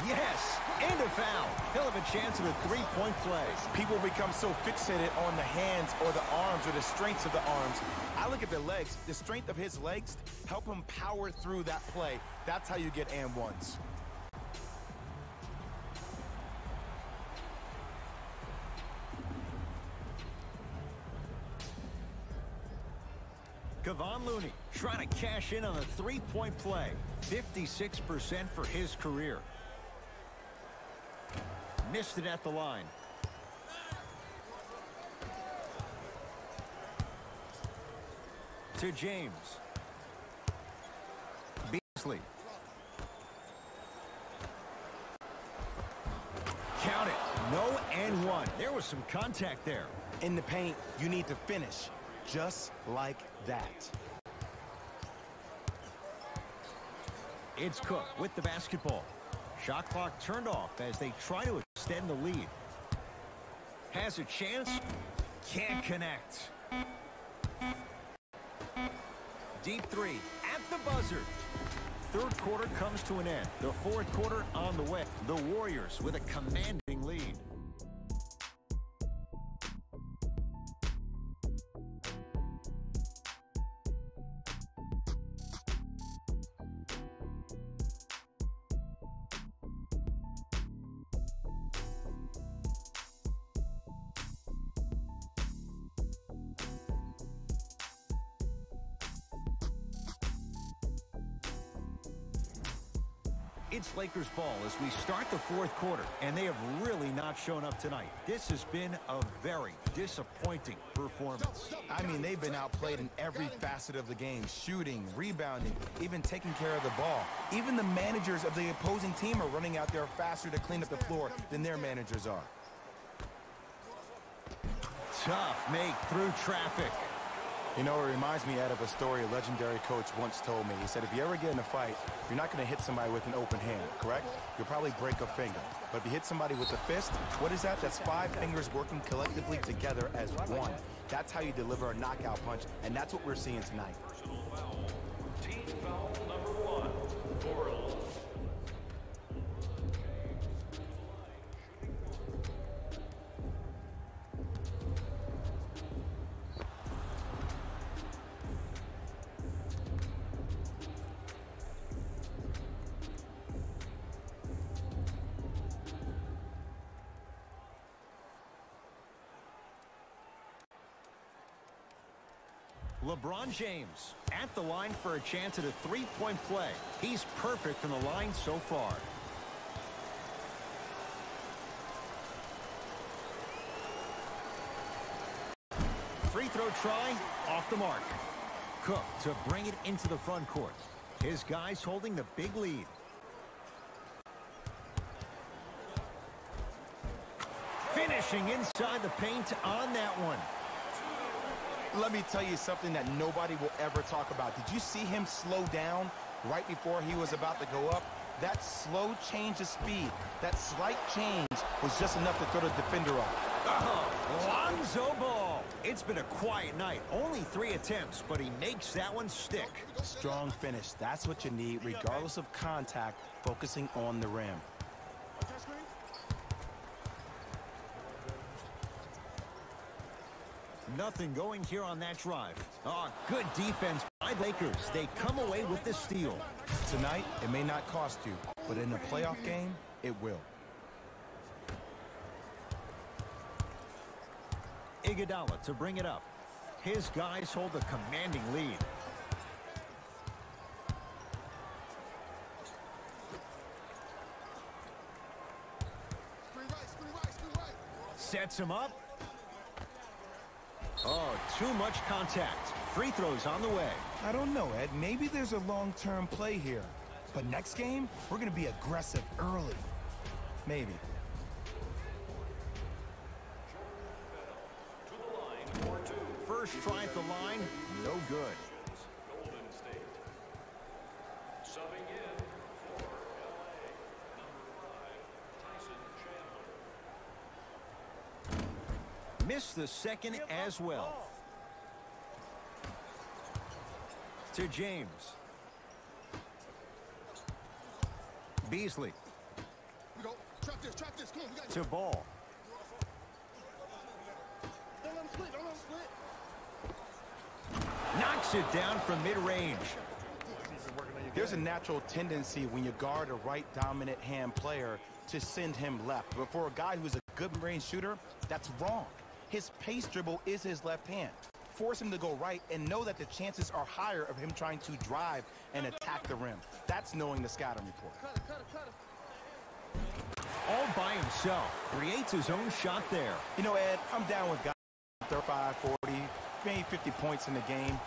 Yes, and a foul. He'll have a chance at a three-point play. People become so fixated on the hands or the arms or the strengths of the arms. I look at the legs. The strength of his legs help him power through that play. That's how you get and ones. Kevon Looney trying to cash in on a three-point play. 56% for his career. Missed it at the line. To James. Beasley. Count it. No and one. There was some contact there. In the paint, you need to finish just like that. It's Cook with the basketball. Shot clock turned off as they try to extend the lead. Has a chance. Can't connect. Deep three at the buzzer. Third quarter comes to an end. The fourth quarter on the way. The Warriors with a commanding lead. It's Lakers ball as we start the fourth quarter, and they have really not shown up tonight. This has been a very disappointing performance. I mean, they've been outplayed in every facet of the game. Shooting, rebounding, even taking care of the ball. Even the managers of the opposing team are running out there faster to clean up the floor than their managers are. Tough make through traffic. You know, it reminds me, Ed, of a story a legendary coach once told me. He said, if you ever get in a fight, you're not going to hit somebody with an open hand, correct? You'll probably break a finger. But if you hit somebody with a fist, what is that? That's 5 fingers working collectively together as one. That's how you deliver a knockout punch, and that's what we're seeing tonight. Personal foul. Team foul number 1 for LeBron James at the line for a chance at a three-point play. He's perfect from the line so far. Free throw try, off the mark. Cook to bring it into the front court. His guys holding the big lead. Finishing inside the paint on that one. Let me tell you something that nobody will ever talk about. Did you see him slow down right before he was about to go up? That slow change of speed, that slight change was just enough to throw the defender off. Lonzo ball. It's been a quiet night. Only 3 attempts, but he makes that one stick. Strong finish. That's what you need, regardless of contact, focusing on the rim. Nothing going here on that drive. Oh, good defense by Lakers. They come away with the steal. Tonight, it may not cost you, but in a playoff game, it will. Iguodala to bring it up. His guys hold a commanding lead. Sets him up. Oh, too much contact. Free throws on the way. I don't know, Ed. Maybe there's a long-term play here. But next game, we're going to be aggressive early. Maybe. First try at the line, no good. Golden State. Subbing in for KLay, number 5, Tyson Chandler. Missed the second as well. To James. Beasley. Trap this, come on, we got to Ball. Don't let him split, don't let him split. Knocks it down from mid-range. There's a natural tendency when you guard a right dominant hand player to send him left. But for a guy who's a good range shooter, that's wrong. His pace dribble is his left hand. Force him to go right and know that the chances are higher of him trying to drive and attack the rim. That's knowing the scouting report. All by himself. Creates his own shot there. You know, Ed, I'm down with guys 35, 40, maybe 50 points in the game.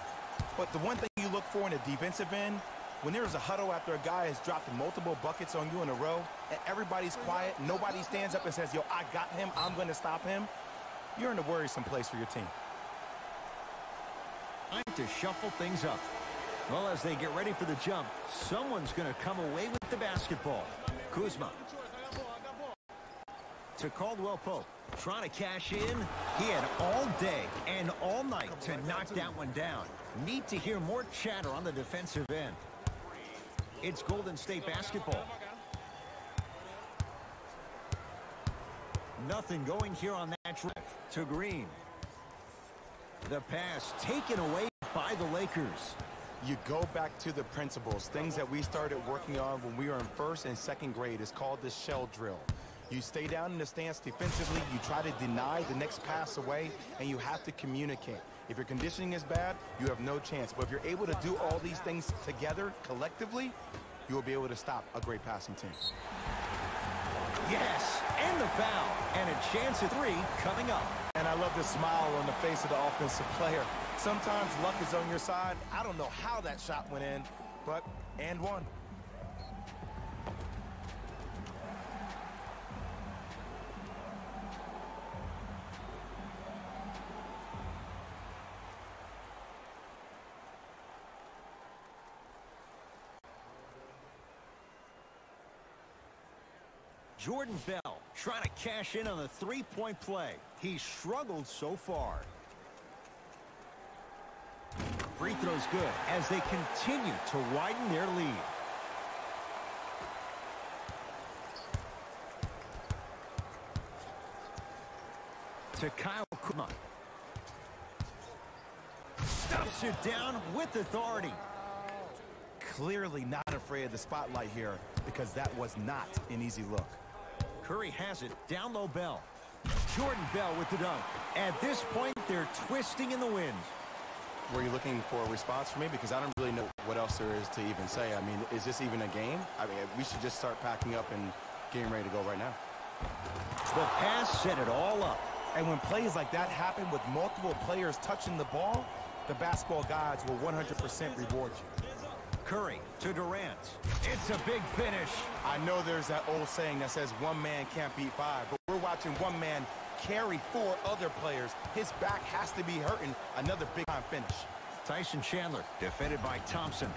But the one thing you look for in the defensive end, when there's a huddle after a guy has dropped multiple buckets on you in a row, and everybody's quiet, nobody stands up and says, yo, I got him, I'm going to stop him, you're in a worrisome place for your team. Time to shuffle things up. Well, as they get ready for the jump, someone's going to come away with the basketball. Kuzma. To Caldwell Pope. Trying to cash in. He had all day and all night to knock that one down. Need to hear more chatter on the defensive end. It's Golden State basketball. Nothing going here on that drive. To Green. The pass taken away by the Lakers. You go back to the principles, things that we started working on when we were in first and second grade. It's called the shell drill. You stay down in the stance defensively, you try to deny the next pass away, and you have to communicate. If your conditioning is bad, you have no chance. But if you're able to do all these things together, collectively, you will be able to stop a great passing team. Yes, and the foul, and a chance at 3 coming up. And I love the smile on the face of the offensive player. Sometimes luck is on your side. I don't know how that shot went in, but and one. Jordan Bell trying to cash in on the three-point play. He struggled so far. Free throw's good as they continue to widen their lead. To Kyle Kuzma. Stuffs it down with authority. Clearly not afraid of the spotlight here because that was not an easy look. Curry has it. Down low Bell. Jordan Bell with the dunk. At this point, they're twisting in the wind. Were you looking for a response from me? Because I don't really know what else there is to even say. I mean, is this even a game? I mean, we should just start packing up and getting ready to go right now. The pass set it all up. And when plays like that happen with multiple players touching the ball, the basketball gods will 100% reward you. Curry to Durant. It's a big finish. I know there's that old saying that says one man can't beat five, but we're watching one man carry 4 other players. His back has to be hurting. Another big-time finish. Tyson Chandler defended by Thompson.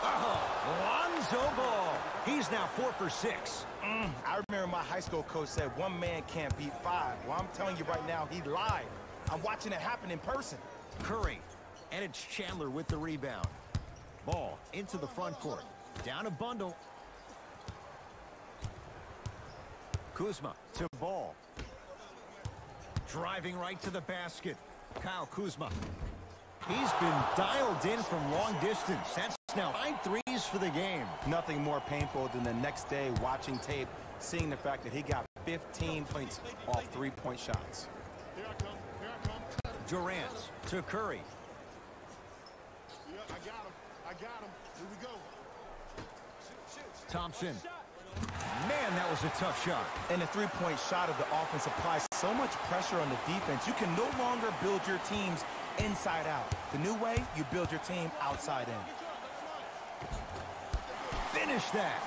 Lonzo ball. He's now 4 for 6. I remember my high school coach said one man can't beat 5. Well, I'm telling you right now, he lied. I'm watching it happen in person. Curry, and it's Chandler with the rebound. Ball into the front court. Down a bundle. Kuzma to Ball. Driving right to the basket. Kyle Kuzma. He's been dialed in from long distance. That's now 9 threes for the game. Nothing more painful than the next day watching tape, seeing the fact that he got 15 points off 3-point shots. Durant to Curry. I got him. Here we go. Thompson. Man, that was a tough shot. And the 3-point shot of the offense applies so much pressure on the defense. You can no longer build your teams inside out. The new way, you build your team outside in. Finish that.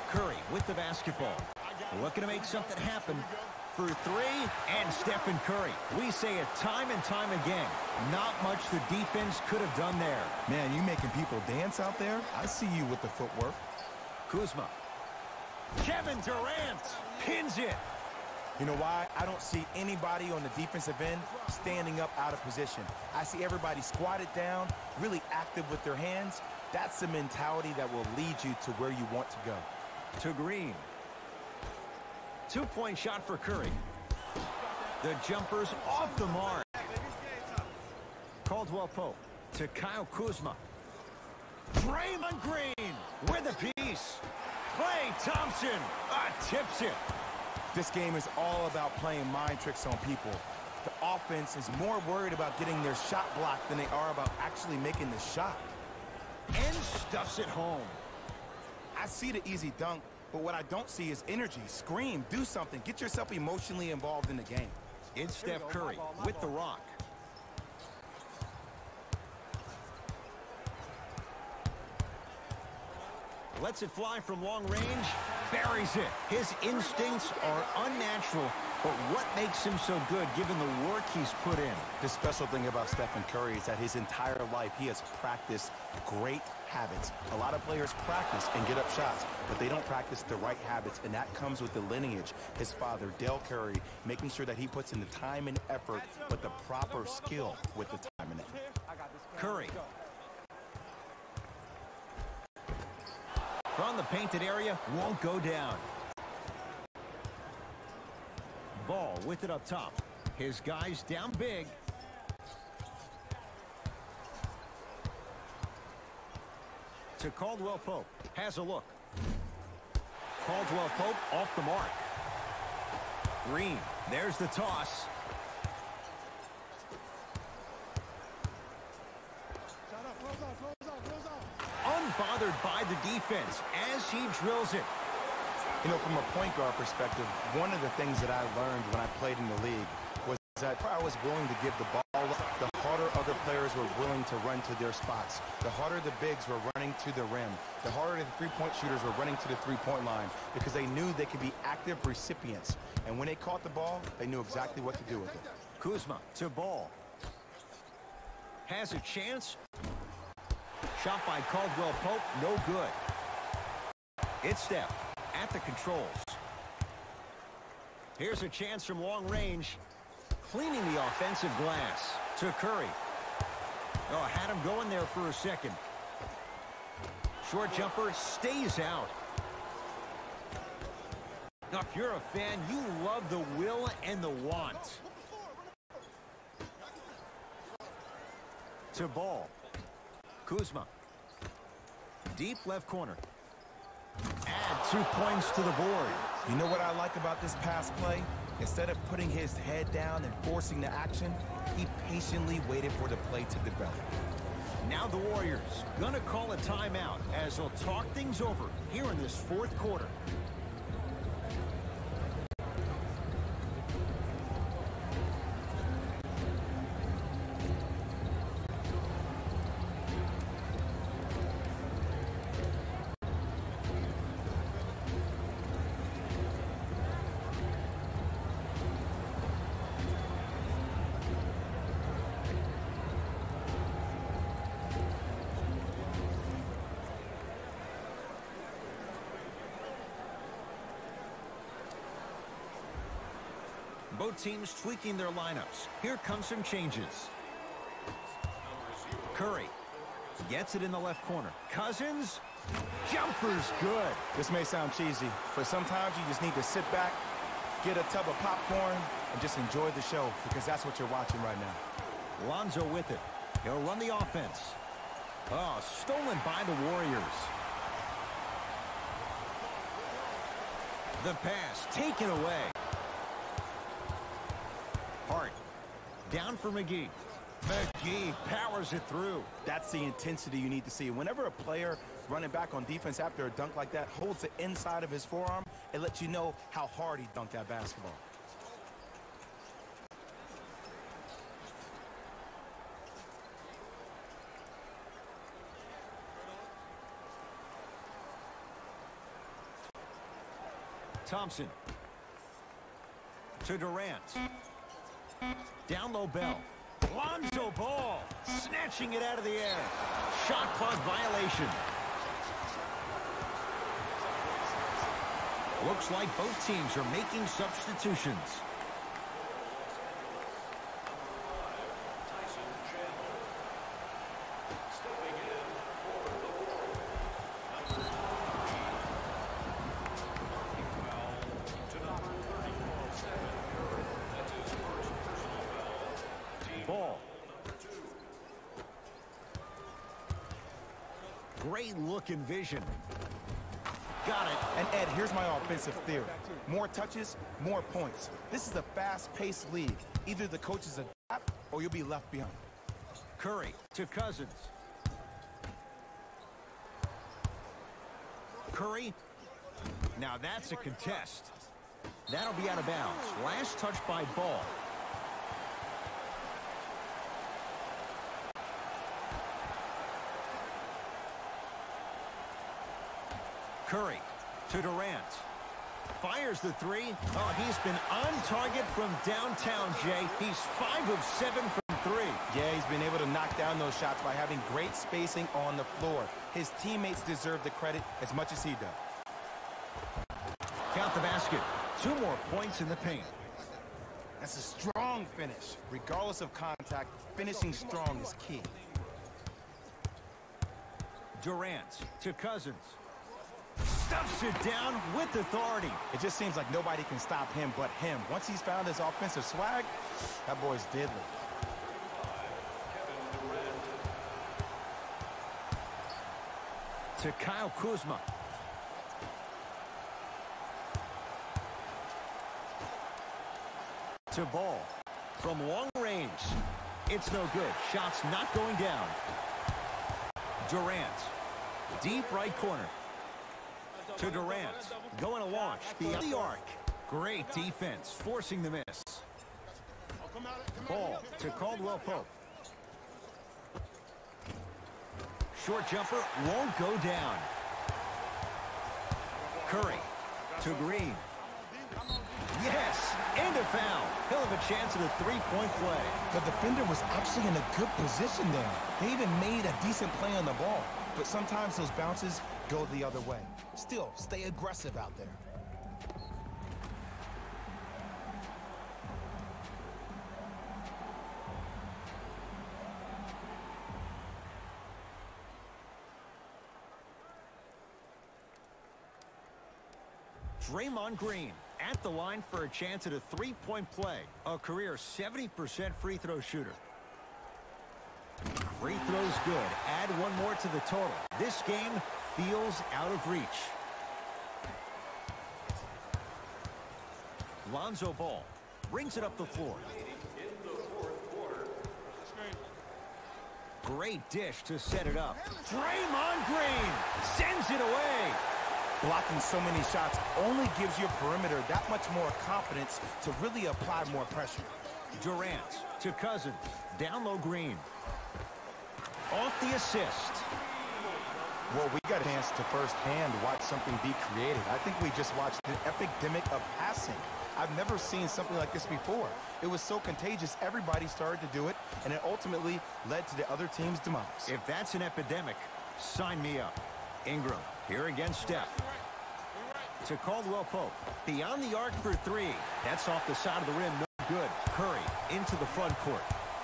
Curry with the basketball. Looking to make something happen. For 3, and Stephen Curry. We say it time and time again. Not much the defense could have done there. Man, you making people dance out there? I see you with the footwork. Kuzma. Kevin Durant pins it. You know why? I don't see anybody on the defensive end standing up out of position. I see everybody squatted down, really active with their hands. That's the mentality that will lead you to where you want to go. To Green. 2-point shot for Curry. The jumper's off the mark. Caldwell Pope to Kyle Kuzma. Draymond Green with a piece. Klay Thompson tips it. This game is all about playing mind tricks on people. The offense is more worried about getting their shot blocked than they are about actually making the shot. And stuffs it home. I see the easy dunk, but what I don't see is energy. Scream, do something. Get yourself emotionally involved in the game. It's Steph Curry with the rock. Lets it fly from long range. Buries it. His instincts are unnatural, but what makes him so good given the work he's put in? The special thing about Stephen Curry is that his entire life he has practiced great habits. A lot of players practice and get up shots, but they don't practice the right habits, and that comes with the lineage. His father, Dale Curry, making sure that he puts in the time and effort, but the proper skill with the time and effort. Curry. From the painted area, won't go down. Ball with it up top. His guys down big. To Caldwell Pope. Has a look. Caldwell Pope off the mark. Green. There's the toss. Unbothered by the defense as he drills it. You know, from a point guard perspective, one of the things that I learned when I played in the league was that I was willing to give the ball up. The harder other players were willing to run to their spots. The harder the bigs were running to the rim. The harder the three-point shooters were running to the three-point line because they knew they could be active recipients. And when they caught the ball, they knew exactly what to do with it. Kuzma to Ball. Has a chance. Shot by Caldwell Pope, no good. It's Steph at the controls. Here's a chance from long range. Cleaning the offensive glass to Curry. Oh, had him going there for a second. Short jumper stays out. Now, if you're a fan, you love the will and the want. To Ball. Kuzma. Deep left corner. Add 2 points to the board. You know what I like about this pass play? Instead of putting his head down and forcing the action, he patiently waited for the play to develop. Now the Warriors gonna call a timeout as they'll talk things over here in this fourth quarter. Both teams tweaking their lineups. Here come some changes. Curry gets it in the left corner. Cousins, jumper's good. This may sound cheesy, but sometimes you just need to sit back, get a tub of popcorn, and just enjoy the show, because that's what you're watching right now. Lonzo with it. He'll run the offense. Oh, stolen by the Warriors. The pass taken away. Hart down for McGee. McGee powers it through. That's the intensity you need to see. Whenever a player running back on defense after a dunk like that holds the inside of his forearm, it lets you know how hard he dunked that basketball. Thompson to Durant. Down low, Bell. Lonzo Ball snatching it out of the air. Shot clock violation. Looks like both teams are making substitutions. Great look and vision. Got it. And Ed, here's my offensive theory. More touches, more points. This is a fast-paced league. Either the coaches adapt or you'll be left behind. Curry to Cousins. Curry. Now that's a contest. That'll be out of bounds. Last touch by Ball. Curry to Durant. Fires the three. Oh, he's been on target from downtown, Jay. He's 5 of 7 from 3. Yeah, he's been able to knock down those shots by having great spacing on the floor. His teammates deserve the credit as much as he does. Count the basket. 2 more points in the paint. That's a strong finish. Regardless of contact, finishing strong is key. Durant to Cousins. Stuffs it down with authority. It just seems like nobody can stop him but him. Once he's found his offensive swag, that boy's deadly. To Kyle Kuzma. To Ball. From long range. It's no good. Shot's not going down. Durant. Deep right corner. To Durant. Going to launch beyond the arc. Great defense. Forcing the miss. Ball to Caldwell Pope. Short jumper won't go down. Curry to Green. Yes, and a foul. He'll have a chance at a three-point play. The defender was actually in a good position there. They even made a decent play on the ball. But sometimes those bounces go the other way. Still, stay aggressive out there. Draymond Green at the line for a chance at a three-point play. A career 70% free throw shooter. Free throws good. Add one more to the total. This game feels out of reach. Lonzo ball. Brings it up the floor. Great dish to set it up. Draymond Green sends it away. Blocking so many shots only gives your perimeter that much more confidence to really apply more pressure. Durant to Cousins. Down low, Green. Off the assist. Well, we got a chance to firsthand watch something be created. I think we just watched an epidemic of passing. I've never seen something like this before. It was so contagious, everybody started to do it, and it ultimately led to the other team's demise. If that's an epidemic, sign me up. Ingram here against Steph. To Caldwell Pope. Beyond the arc for three. That's off the side of the rim. No good. Curry into the front court.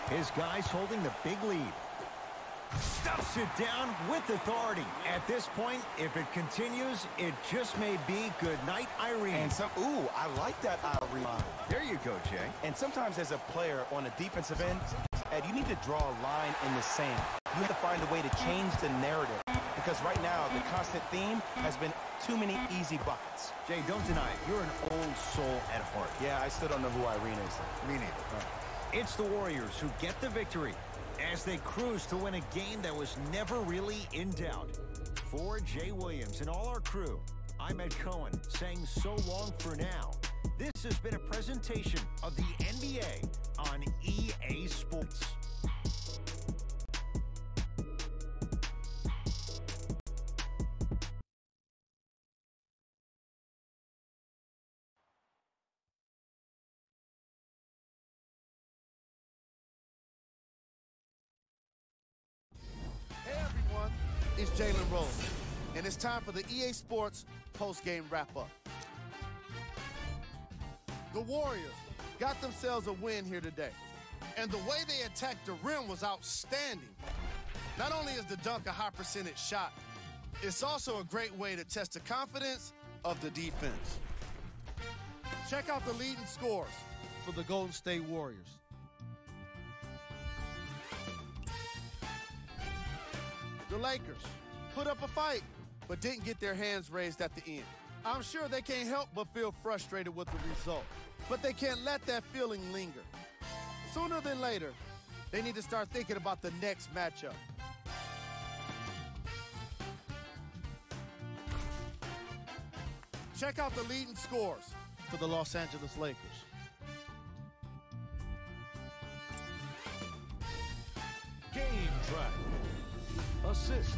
His guys holding the big lead. Stuffs it down with authority. At this point, if it continues, it just may be good night, Irene. And I like that Irene. There you go, Jay. And sometimes as a player on a defensive end, Ed, you need to draw a line in the sand. You have to find a way to change the narrative. Because right now, the constant theme has been too many easy buckets. Jay, don't deny it. You're an old soul at heart. Yeah, I still don't know who Irene is. Me neither. It's the Warriors who get the victory as they cruise to win a game that was never really in doubt. For Jay Williams and all our crew, I'm Ed Cohen saying so long for now. This has been a presentation of the NBA on EA Sports. Hey everyone, it's Jalen Rose, and it's time for the EA Sports post-game wrap-up. The Warriors got themselves a win here today, and the way they attacked the rim was outstanding. Not only is the dunk a high-percentage shot, it's also a great way to test the confidence of the defense. Check out the leading scores for the Golden State Warriors. The Lakers put up a fight, but didn't get their hands raised at the end. I'm sure they can't help but feel frustrated with the result, but they can't let that feeling linger. Sooner than later, they need to start thinking about the next matchup. Check out the leading scores for the Los Angeles Lakers. Game track. Assists.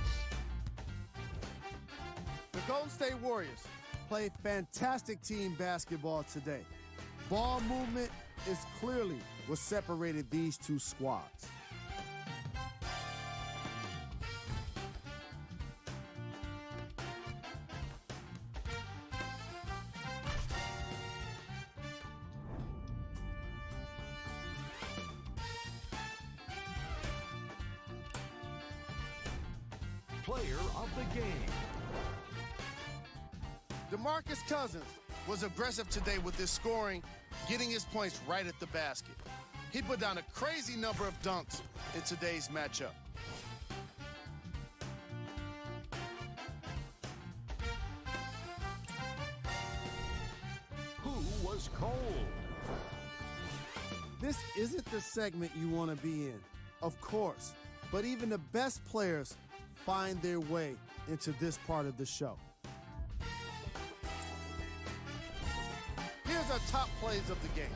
The Golden State Warriors played fantastic team basketball today. Ball movement is clearly what separated these two squads. Player of the game. DeMarcus Cousins was aggressive today with his scoring, getting his points right at the basket. He put down a crazy number of dunks in today's matchup. Who was cold? This isn't the segment you want to be in, of course, but even the best players find their way into this part of the show. Here's our top plays of the game.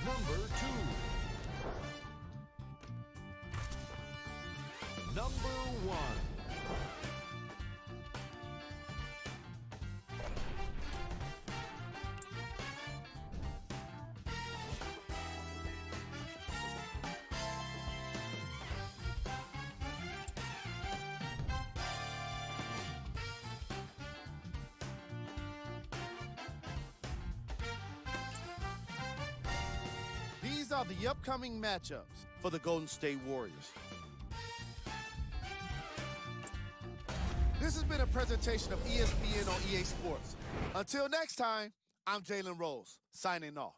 Number 2. Number 1. These are the upcoming matchups for the Golden State Warriors. This has been a presentation of ESPN on EA Sports. Until next time, I'm Jalen Rose, signing off.